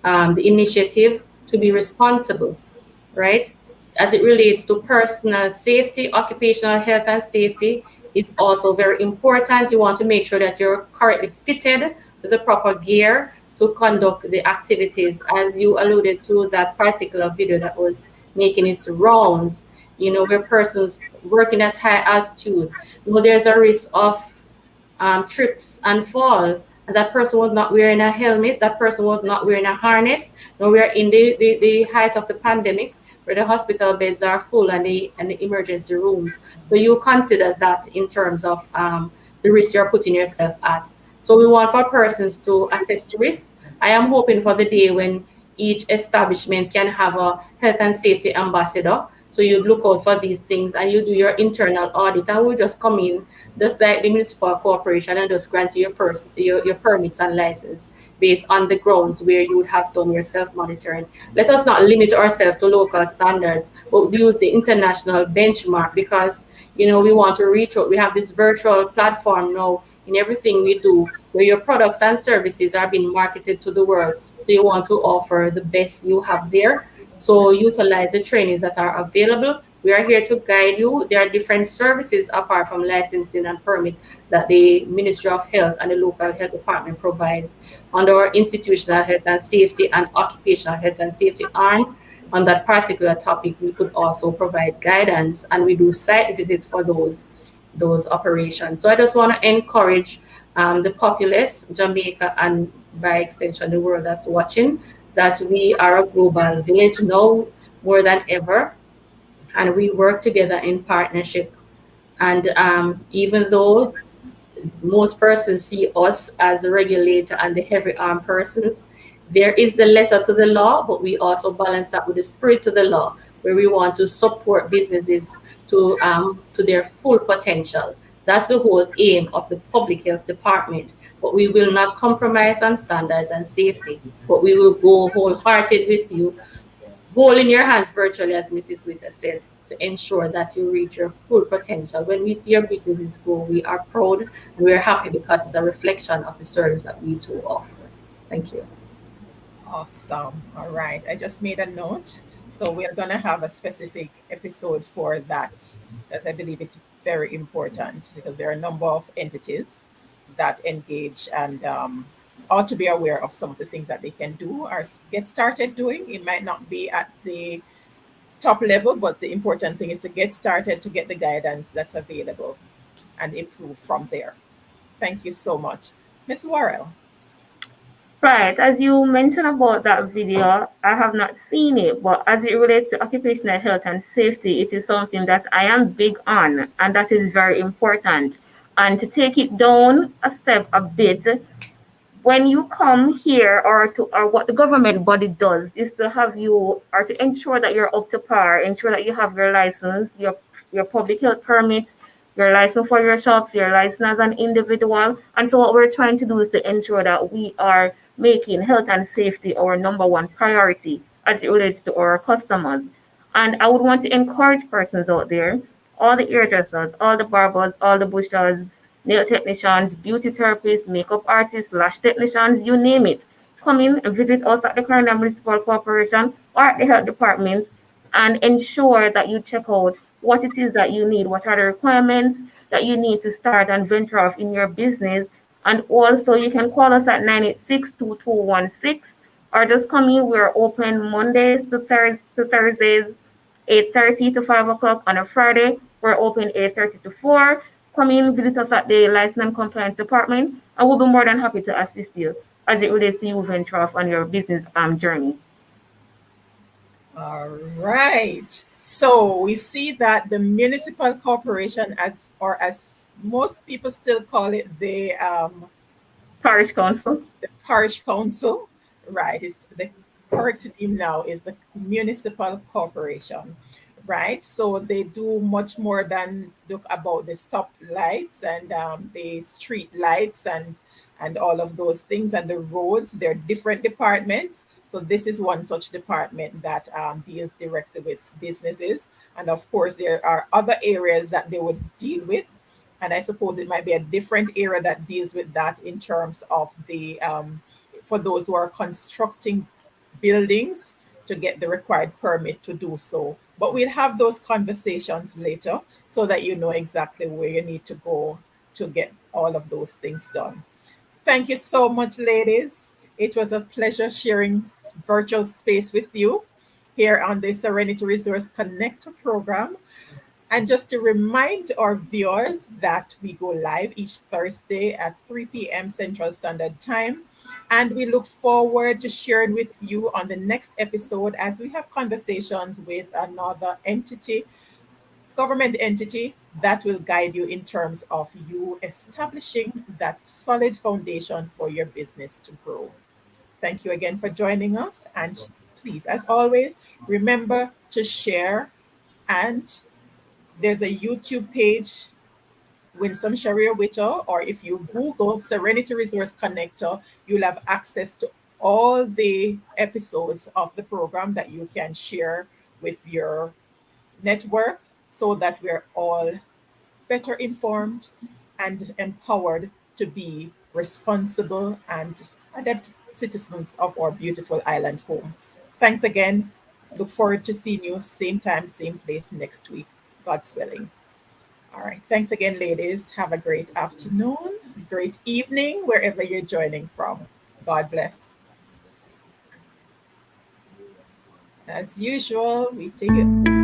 the initiative to be responsible, right? As it relates to personal safety, occupational health and safety is also very important. You want to make sure that you're correctly fitted with the proper gear to conduct the activities. As you alluded to that particular video that was making its rounds, where persons working at high altitude, there's a risk of trips and fall. And that person was not wearing a helmet, that person was not wearing a harness. Now we are in the height of the pandemic, where the hospital beds are full and the emergency rooms. So you consider that in terms of the risk you're putting yourself at. So we want for persons to assess the risk. I am hoping for the day when each establishment can have a health and safety ambassador. So you look out for these things and you do your internal audit, and we'll just come in just like the municipal corporation and just grant you your permits and license based on the grounds where you would have done your self-monitoring. Let us not limit ourselves to local standards, but use the international benchmark, because we want to reach out. We have this virtual platform now in everything we do, where your products and services are being marketed to the world. So you want to offer the best you have there. So utilize the trainings that are available. We are here to guide you. There are different services apart from licensing and permit that the Ministry of Health and the local health department provides under our institutional health and safety and occupational health and safety arm. On that particular topic, we could also provide guidance, and we do site visits for those operations. So I just want to encourage the populace, Jamaica, and by extension the world that's watching, that we are a global village now more than ever, and we work together in partnership. And even though most persons see us as the regulator and the heavy arm persons, there is the letter to the law, but we also balance that with the spirit to the law, where we want to support businesses to their full potential. That's the whole aim of the public health department. But we will not compromise on standards and safety, but we will go wholehearted with you, goal in your hands virtually, as Mrs. Witter said, to ensure that you reach your full potential. When we see your businesses grow, we are proud and we're happy because it's a reflection of the service that we too offer. Thank you. Awesome. All right. I just made a note. So we're going to have a specific episode for that, as I believe it's very important because there are a number of entities that engage and ought to be aware of some of the things that they can do or get started doing. It might not be at the top level, but the important thing is to get started, to get the guidance that's available and improve from there. Thank you so much. Miss Worrell. Right, as you mentioned about that video, I have not seen it, but as it relates to occupational health and safety, it is something that I am big on, and that is very important. And to take it down a step a bit, when you come here, or what the government body does is to have you, or to ensure that you're up to par, ensure that you have your license, your public health permits, your license for your shops, your license as an individual. And so what we're trying to do is to ensure that we are making health and safety our number one priority as it relates to our customers. And I would want to encourage persons out there, all the hairdressers, all the barbers, all the bushers, nail technicians, beauty therapists, makeup artists, lash technicians, you name it. Come in and visit us at the Clarendon Municipal Corporation or at the health department and ensure that you check out what it is that you need, what are the requirements that you need to start and venture off in your business. And also you can call us at 986-2216 or just come in. We're open Mondays to Thursdays, 8:30 to 5 o'clock. On a Friday, we're open 8:30 to 4. Come in, visit us at the License and Compliance Department, and we'll be more than happy to assist you as it relates to you venture off on your business journey. All right. So we see that the municipal corporation, as most people still call it, Parish Council. the parish council, right? It's the correct name now is the municipal corporation, right? So they do much more than look about the stop lights and the street lights and all of those things and the roads. They're different departments. So this is one such department that deals directly with businesses. And of course, there are other areas that they would deal with. And I suppose it might be a different area that deals with that in terms of the for those who are constructing buildings to get the required permit to do so. But we'll have those conversations later so that you know exactly where you need to go to get all of those things done. Thank you so much, ladies. It was a pleasure sharing virtual space with you here on the Serenity Resource Connector program. And just to remind our viewers that we go live each Thursday at 3 p.m. Central Standard Time. And we look forward to sharing with you on the next episode as we have conversations with another entity government entity that will guide you in terms of you establishing that solid foundation for your business to grow. Thank you again for joining us. And please, as always, remember to share. And there's a YouTube page, Winsome Sharia Witter, or if you Google Serenity Resource Connector, you'll have access to all the episodes of the program that you can share with your network so that we're all better informed and empowered to be responsible and adept citizens of our beautiful island home. Thanks again. Look forward to seeing you same time, same place next week, God's willing. All right. Thanks again, ladies. Have a great afternoon, great evening, wherever you're joining from. God bless. As usual, we take it.